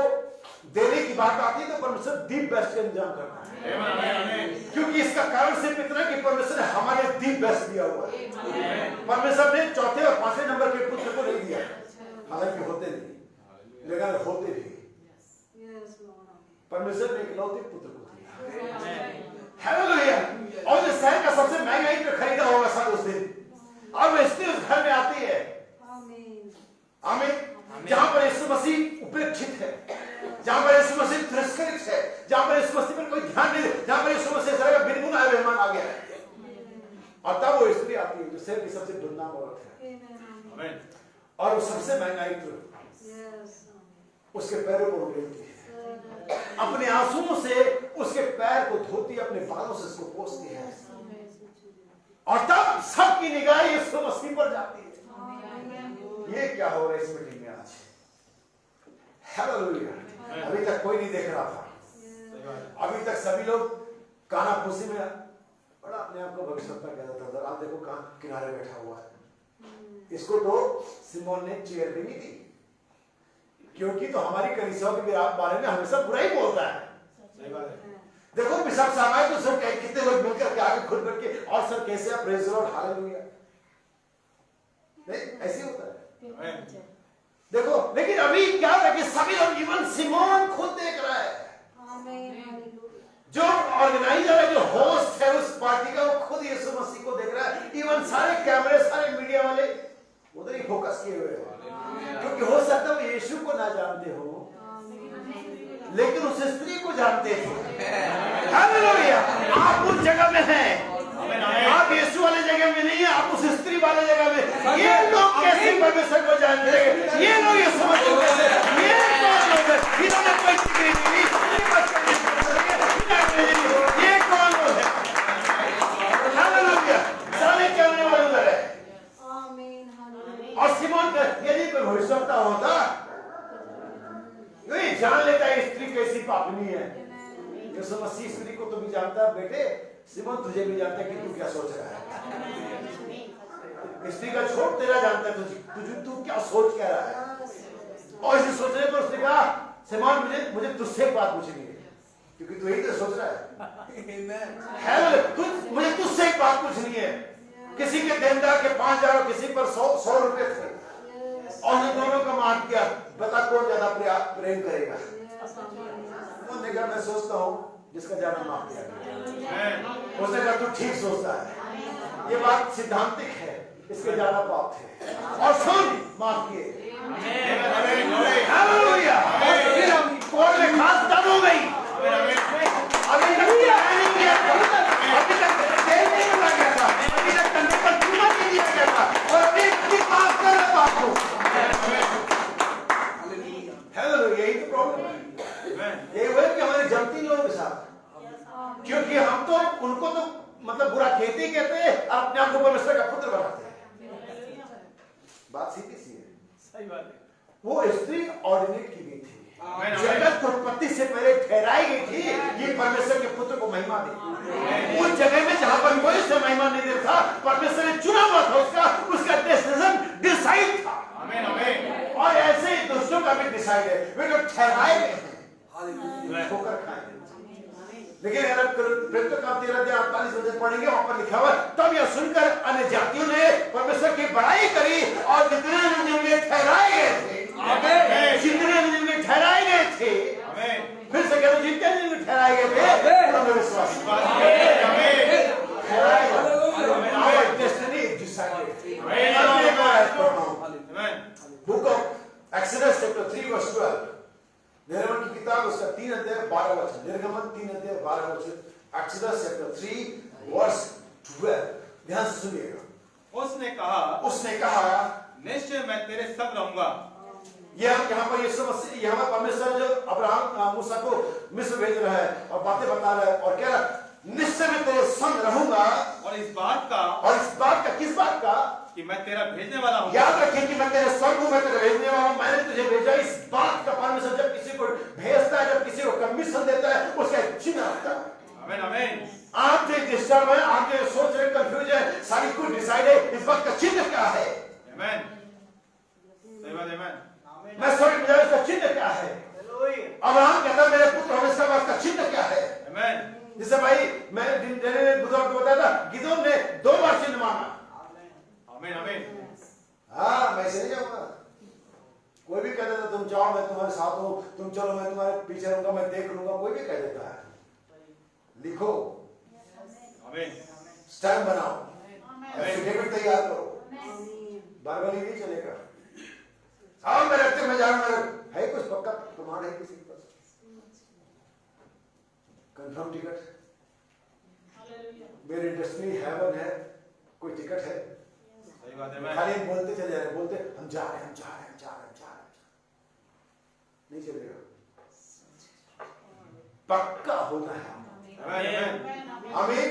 देने की बात आती है तो परमेश्वर दी बेस्ट का इंतजाम करता है, क्योंकि इसका कारण सिर्फ इतना कि परमेश्वर ने हमारे दी बेस्ट दिया हुआ है। परमेश्वर ने चौथे और पांचवें नंबर के पुत्र को नहीं दिया, हालांकि होते नहीं, लेकिन होते भी। परमेश्वर ने इकलौते पुत्र को दिया। हालेलुया। और जो शहर का सबसे महंगा इत्र खरीदा होगा शायद उस दिन, और वो स्त्री उस घर में आती है। आमीन। जहां पर यीशु मसीह उपेक्षित है, जहां पर यीशु मसीह तिरस्कृत है, जहां पर यीशु मसीह पर कोई ध्यान नहीं, जहां पर यीशु मसीह का बिल्कुल आए मेहमान आ गया है, और तब वो स्त्री आती है जो शहर की सबसे बदनाम औरत है, और वो सबसे महंगा इत्र उसके पैरों पर उड़ेलती है, अपने आंसुओं से उसके पैर को धोती, अपने बालों से उसको पोंछती है, और तब सबकी निगाह यीशु मसीह पर जाती है। ये क्या हो रहा है इस मीटिंग में आज? हालेलुया। अभी तक कोई नहीं देख रहा था, अभी तक सभी लोग कानाफूसी में बड़ा अपने आप को भविष्यवक्ता कहता था। आप देखो कहां किनारे बैठा हुआ है, इसको तो सिमोन ने चेयर भी नहीं दी, क्योंकि तो हमारी कलीसियाओं के बारे में हमेशा बुरा ही बोलता है। देखो बिशप साहब आए तो सब कितने लोग मिलकर के आगे खुद बैठ के, और सर कैसे आप, प्रेज द लॉर्ड, हालेलुया। नहीं, ऐसे होता है। देखो, लेकिन अभी क्या है कि सभी लोग, इवन सिमोन खुद देख रहा है, जो ऑर्गेनाइजर है, जो होस्ट है उस पार्टी का, वो खुद यीशु मसीह को देख रहा है। इवन सारे कैमरे, सारे मीडिया वाले उधर ही फोकस किए हुए हैं, क्योंकि हो सकता है वो यीशु को ना जानते हो, लेकिन उस स्त्री को जानते थे। हालेलुया। आप उस जगह में हैं, आप यीशु वाले जगह में नहीं है, आप उस स्त्री वाले जगह में। ये लोग कैसे परमेश्वर को जानते हैं? ये लोग ये समझते कैसे? ये कौन लोग हैं? इन्होंने कोई डिग्री नहीं ली, ये कौन लोग हैं? हालेलुया। सारे कहने वाले उधर है। और सिमोन यदि कोई भविष्यवक्ता होता नहीं जान लेता है स्त्री कैसी पापनी है। यीशु मसीह स्त्री को तो भी जानता है, बेटे सिमोन तुझे भी जानता है कि तू क्या सोच रहा है। स्त्री का छोड़ तेरा जानता है तुझे तू क्या सोच क्या रहा है। और इसे सोचने पर उसने कहा, सिमोन मुझे तुझसे एक बात पूछनी है, क्योंकि तू यही तो सोच रहा है। मुझे तुझसे एक बात पूछनी है। किसी के देनदार के 5,000 और किसी पर 100 रुपए थे, और उन दोनों का माफ किया, बता कौन ज्यादा प्रेम करेगा? उन्होंने कहा मैं सोचता हूँ जिसका ज्यादा माफ किया। उसने कहा तू ठीक सोचता है, ये बात सिद्धांतिक है, इसके ज्यादा पाप थे, और सुन माफ किए। हालेलुया। कोर्ट में खास दम हो गई। अभी तक नहीं किया था, अभी तक जेल नहीं बना गया था, अभी तक कंधे पर चूमा नहीं दिया गया था, और अभी माफ कर रहा बाप को। हालेलुया। यही तो प्रॉब्लम है। ये हुआ कि हमारे जमती लोगों के साथ, क्योंकि हम तो उनको तो मतलब बुरा कहते ही कहते हैं, अपने आप को परमेश्वर का पुत्र बनाते हैं। बात सीधी सी है। सही बात है। वो स्त्री ऑर्डिनेट की गई थी, आमीन, जगत की उत्पत्ति से पहले ठहराई गई थी ये परमेश्वर के पुत्र को महिमा दे। उस जगह में जहां पर कोई से महिमा नहीं देता था, परमेश्वर ने चुना हुआ था, उसका डेस्टिनेशन डिसाइड था। आमीन, आमीन। और ऐसे ही दोस्तों का भी डिसाइड है, वे लोग ठहराए गए हैं ठोकर खाएंगे। लेकिन अगर प्रेरितों का 13:48 पढ़ेंगे, वहां पर लिखा हुआ तब यह सुनकर अन्य जातियों ने परमेश्वर की बड़ाई करी और जितने जिनके ठहराए गए थे, जितने जिनके ठहराए गए थे, फिर से कहते जितने जिनके ठहराए गए थे उन्होंने विश्वास ठहराए गए। Destiny is decided. Book of Exodus chapter 3 verse 12, निर्गमन की किताब उसका 3 अध्याय 12 वचन, निर्गमन 3 अध्याय 12 वचन, एक्सोडस चैप्टर 3 वर्स 12, ध्यान से सुनिएगा। उसने कहा निश्चय मैं तेरे संग रहूंगा। यहाँ पर यीशु मसीह, यहाँ पर परमेश्वर जो अब्राहम मूसा को मिस्र भेज रहा है और बातें बता रहा है और कह रहा है निश्चय मैं तेरे संग रहूंगा। और इस बात का किस बात का कि मैं तेरा भेजने वाला हूँ। याद रखिए कि मैं तेरे संग हूँ, मैं तेरे भेजने वाला हूँ, मैंने तुझे भेजा। इस बात का परमेश्वर जब किसी को भेजता है, जब किसी को कमीशन देता है, उसका एक चिन्ह आता है। आमीन, आमीन। आप जो डिस्टर्ब है, आप जो सोच रहे कंफ्यूज है, सारी कुछ डिसाइड है, इस बात का चिन्ह क्या है? आमीन, सही बात है। आमीन। मैं सोच रहा हूं इसका चिन्ह क्या है? अब्राहम कहता मेरे पुत्र होने इसका बात का चिन्ह क्या है? आमीन। जैसे भाई मैंने बुधवार को बताया था, गिदोन ने 2 बार चिन्ह मांगा। आमीन, आमीन। हाँ, मैं ऐसे नहीं जाऊंगा। कोई भी कह देता तुम जाओ मैं तुम्हारे साथ हूँ, तुम चलो मैं तुम्हारे पीछे रहूंगा, मैं देख लूंगा, कोई भी कह देता है। लिखो, आमीन, स्टैम्प बनाओ, एफिडेविट तैयार करो, बारबारी नहीं चलेगा। हाँ मैं रखते मैं जाऊंगा, है कुछ पक्का प्रमाण है किसी के पास? Confirm ticket? मेरे डेस्टिनी हेवन है, कोई टिकट है? सही बात है। खाली बोलते चले जा रहे, बोलते हम जा रहे हैं, हम जा रहे हैं, जा रहे हैं, जा रहे हैं, नहीं चलेगा। पक्का होना है। हमें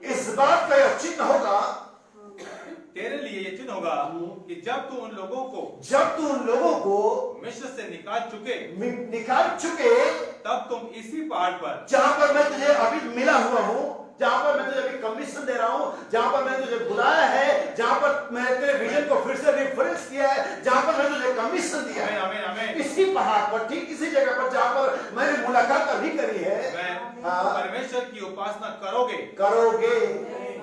इस बात का यह चिन्ह होगा, तेरे लिए ये चिन्ह होगा कि जब तू उन लोगों को मिस्र से निकाल चुके, तब तुम इसी पहाड़ पर, जहां पर मैं तुझे अभी मिला हुआ हूँ, जहां पर मैं तुझे अभी कमीशन दे रहा हूँ, जहां पर मैंने तुझे बुलाया है, जहां पर मैंने तेरे विजन को फिर से रिफ्रेश किया है, जहां पर मैंने तुझे कमीशन दिया है, आमीन, आमीन। इसी पहाड़ पर, ठीक इसी जगह पर जहां पर मैंने मुलाकात अभी करी है, परमेश्वर की उपासना करोगे।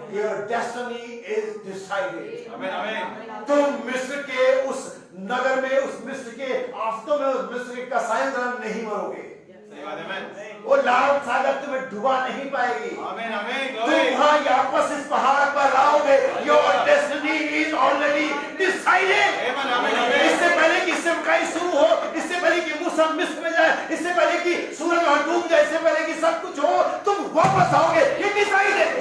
Your destiny is decided. आमीन, आमीन। तुम मिस्र के उस नगर में, उस मिस्र के आफतों में, उस मिस्र के कसाईं दौरान नहीं मरोगे। सही बात है। वो लाल सागर तुम्हें डुबा नहीं पाएगी। आमीन, आमीन। तुम वहां वापस इस पहाड़ पर आओगे। Your destiny is already decided. आमीन, आमीन, आमीन। इससे पहले कि सेवकाई शुरू हो, इससे पहले कि मूसा मिस्र में जाए, इससे पहले कि सूरज वहां डूब जाए, इससे पहले कि सब कुछ हो, तुम वापस आओगे। ये डिसाइडेड है।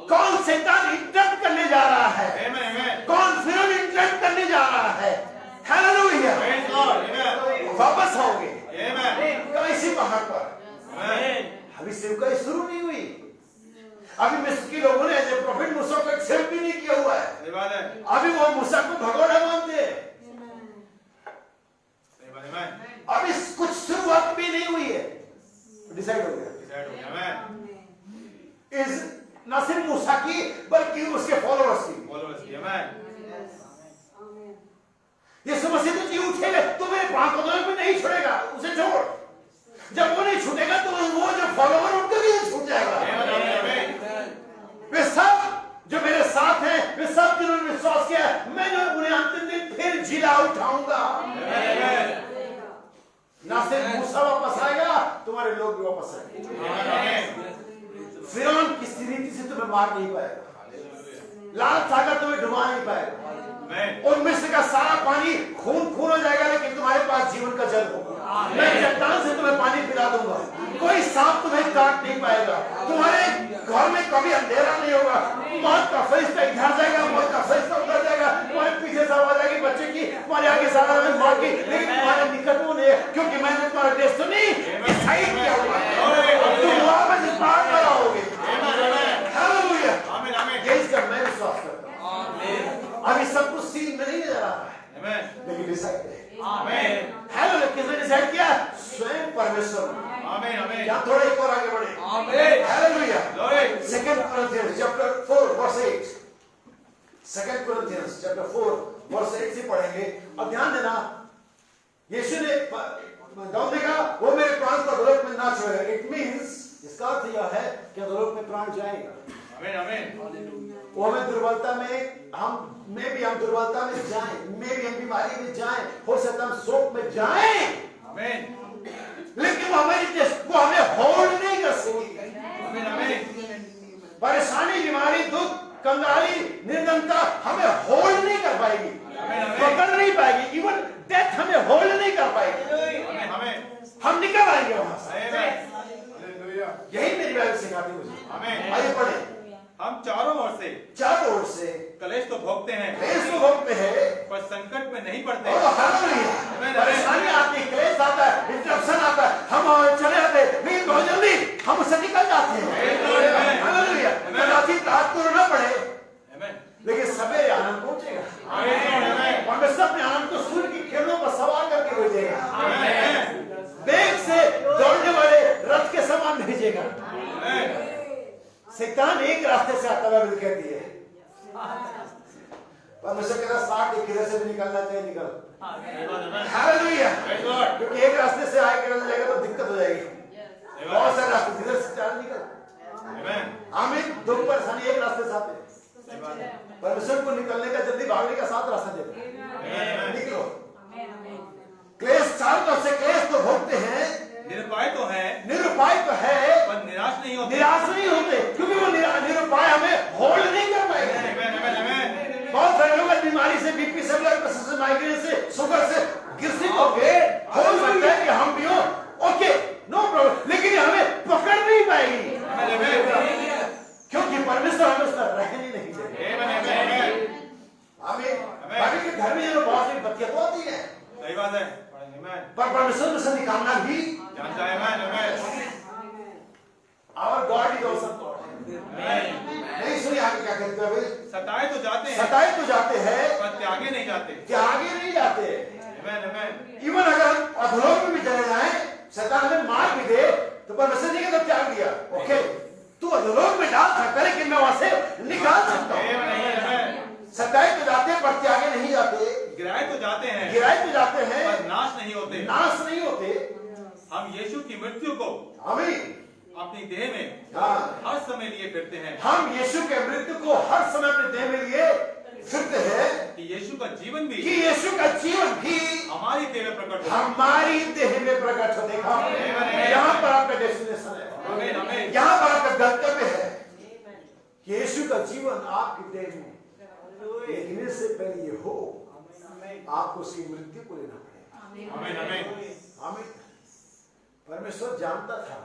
कौन शैतान इंटरप्ट करने जा रहा है? कौन फिरौन इंटरप्ट करने जा रहा है? हालेलुया। वापस आओगे इसी पहाड़ पर। अभी सेवकाई शुरू नहीं हुई, अभी मिस्र के लोगों ने ऐसे प्रॉफिट मूसा को एक्सेप्ट भी नहीं किया हुआ है। अभी वो मूसा को भगोड़ा मानते हैं। अभी कुछ शुरुआत भी नहीं हुई है, डिसाइड हो गया। इस न सिर्फ मूसा की बल्कि उसके फॉलोअर्स की। यीशु मसीह तो जी उठेगा तो मेरे पांव में नहीं छोड़ेगा, उसे छोड़। जब वो नहीं छूटेगा तो वो जो फॉलोअर उनका भी छूट जाएगा। वे सब जो मेरे साथ हैं, वे सब जिन्होंने विश्वास किया, मैं उन्हें अंतिम दिन फिर जिला उठाऊंगा। ना सिर्फ मूसा वापस आएगा, तुम्हारे लोग भी वापस आएंगे। फिरौन किसी रीति से तुम्हें मार नहीं पाएगा, लाल सागर तुम्हें डुबा नहीं पाएगा, और मिस्र का सारा पानी खून खून हो जाएगा, लेकिन तुम्हारे पास जीवन का जल होगा। मैं चट्टान से तुम्हें पानी पिला दूंगा, कोई सांप तुम्हें काट नहीं पाएगा, तुम्हारे घर में कभी अंधेरा नहीं होगा। मौत का फरिश्ता इधर जाएगा, मौत का फरिश्ता उधर जाएगा, तुम्हारे पीछे से आवाज आएगी बच्चे की, तुम्हारे आगे सारा मार की, लेकिन तुम्हारे निकट वो नहीं है, क्योंकि मैंने तुम्हारा डेस्टिनी डिसाइड किया हुआ है। तुम वापस इस पहाड़ पर आओगे। हालेलुया। ये इसका मैं विश्वास करता हूँ। अभी सब कुछ सीन में नहीं नजर आ रहा है, डिसाइड है। आमीन। हालेलुया। किसने डिसाइड किया? स्वयं परमेश्वर ने। आमीन आमीन। क्या थोड़ा एक और आगे बढ़े? आमीन। Hallelujah. Glory. 2 Corinthians chapter 4 verse 8। 2 Corinthians chapter 4 verse 8 से पढ़ेंगे। अब ध्यान देना, यीशु ने दाऊद ने कहा वो मेरे प्राण को अधोलोक में ना छोड़ेगा। इट मींस, इसका अर्थ यह है कि अधोलोक में प्राण जाएगा। आमीन आमीन। वो हमें दुर्बलता में, हम दुर्बलता में जाएं, हम बीमारी में जाएं, हो सकता है हम शोक में जाएं, आमीन लेकिन वो हमें होल्ड नहीं कर सकेगी। आमीन आमीन। परेशानी, बीमारी, दुख, कंगाली, निर्धनता हमें होल्ड नहीं कर पाएगी, पकड़ नहीं पाएगी। इवन डेथ हमें होल्ड नहीं कर पाएगी। आमीन आमीन। हम निकल आएंगे वहां से। आमीन। यही मेरी बाइबल सिखाती है मुझे। आमीन। आइए पढ़े। हम चारों ओर से कलेश तो भोगते हैं, तो भोगते हैं, पर संकट में नहीं पड़ते। परेशानी आती, क्लेश आता है, इंटरप्शन आता है, हम चले जाते हैं, लेकिन बहुत जल्दी हम उससे निकल जाते हैं। हालेलुया। कदाचित रात को रोना पड़े, आमीन। लेकिन सवेरे आनंद पहुंचेगा। आमीन। परमेश्वर अपने आनंद को सूर्य की किरणों पर सवार करके भेजेगा। आमीन। वेग से दौड़ने वाले रथ के समान भेजेगा। आमीन। शैतान एक रास्ते से आता है, कहती है परमेश्वर कहता 60 किले से भी निकलना चाहिए, निकल। हालेलुया। क्योंकि एक रास्ते से आगे निकल जाएगा तो दिक्कत हो जाएगी। बहुत सारे रास्ते जिधर से चाल निकल। आमीन। दुख परेशानी एक रास्ते से आते हैं। परमेश्वर को निकलने का, जल्दी भागने का 7 रास्ता देते हैं। निकलो। क्लेश, चारों तरफ से क्लेश तो भोगते हैं, निरुपाय तो है, पर निराश नहीं होते, क्योंकि वो निरुपाय हमें होल्ड नहीं कर पाएंगे। बहुत सारे लोग बीमारी से, बीपी से, ब्लड प्रेशर से, माइग्रेन से, शुगर से ग्रसित हो गए। हो सकता है कि हम भी हो, ओके, नो प्रॉब्लम, लेकिन हमें पकड़ नहीं पाएगी, क्योंकि परमेश्वर हमें उसका रहने नहीं देगा। आमीन। बाकी के घर में जो बहुत सी बत्तियां तो आती है, सही बात है, पर परमेश्वर से निकालना भी जानता है। आमीन। Our God is also God. नहीं सुनिए आगे क्या कहते हैं भाई? सताए तो जाते हैं, पर त्यागे नहीं जाते। आमीन आमीन। इवन अगर हम अधोलोक में भी चले जाएं, शैतान हमें मार भी दे, तो परमेश्वर जी ने तो त्याग दिया। ओके, तू अधोलोक में डाल सकता है, लेकिन मैं वहां से निकाल सकता हूँ। सताए तो जाते हैं, पर त्यागे नहीं जाते। गिराए तो जाते हैं, पर नाश नहीं होते। हम यीशु की मृत्यु को आमीन अपनी देह में हाँ, हर समय लिए फिरते हैं। हम यीशु के मृत्यु को हर समय अपने देह में लिए फिरते हैं, कि यीशु का जीवन भी हमारी देह में प्रकट हो। हमारी देह में प्रकट हो। देखा, यहाँ पर आपका डेस्टिनेशन आमीन, है, आमीन। यहाँ पर आपका गंतव्य है कि यीशु का जीवन आपकी देह में, लेकिन इससे पहले ये हो, आपको उसकी मृत्यु को लेना पड़ेगा। आमीन, आमीन। आमीन। परमेश्वर जानता था,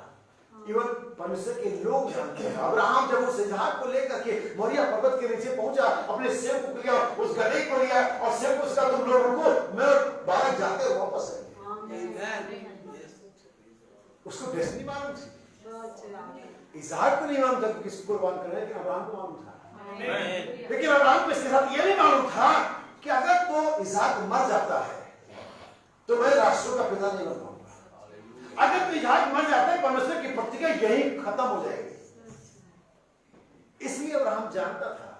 इवन परमेश्वर के लोग जानते हैं। अब्राहम जब उस इसहाक को लेकर के मोरिया पर्वत के नीचे पहुंचा, अपने सेवक को लिया, उस गधे को लिया, और सेवक उसका तुम लोग रुको, मैं बाहर जाते हुए वापस आएंगे। उसको डेस्टिनी मालूम थी, इसहाक को नहीं मालूम था कि किसको कुर्बान करना है, लेकिन अब्राहम को मालूम था। लेकिन अब्राहम को इसके साथ यह नहीं मालूम था कि अगर तो इसहाक मर जाता है तो मैं राष्ट्रों का पिता नहीं बन पाऊंगा। अगर तो इसहाक मर जाता है, परमेश्वर की प्रतिज्ञा यही खत्म हो जाएगी। इसलिए अब्राहम जानता था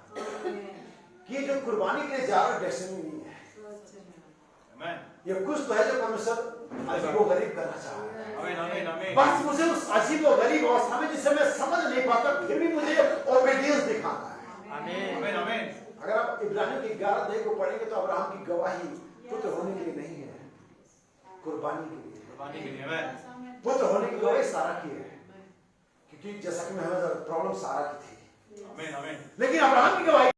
कि जो कुर्बानी के लिए जा रहा डेस्टिनी नहीं है, ये कुछ तो है जो परमेश्वर अजीबो गरीब करना चाह रहा है। बस मुझे उस अजीबो गरीब अवस्था में, जिसे मैं समझ नहीं पाता, फिर भी मुझे ओबीडियंस दिखाना है। अगर आप इब्राहिम की 11 को पढ़ेंगे तो अब्राहम की गवाही पुत्र होने के लिए नहीं है, कुर्बानी के लिए। पुत्र होने की गवाही सारा की है, क्योंकि जैसा कि मैं प्रॉब्लम सारा की थी, लेकिन अब्राहम की गवाही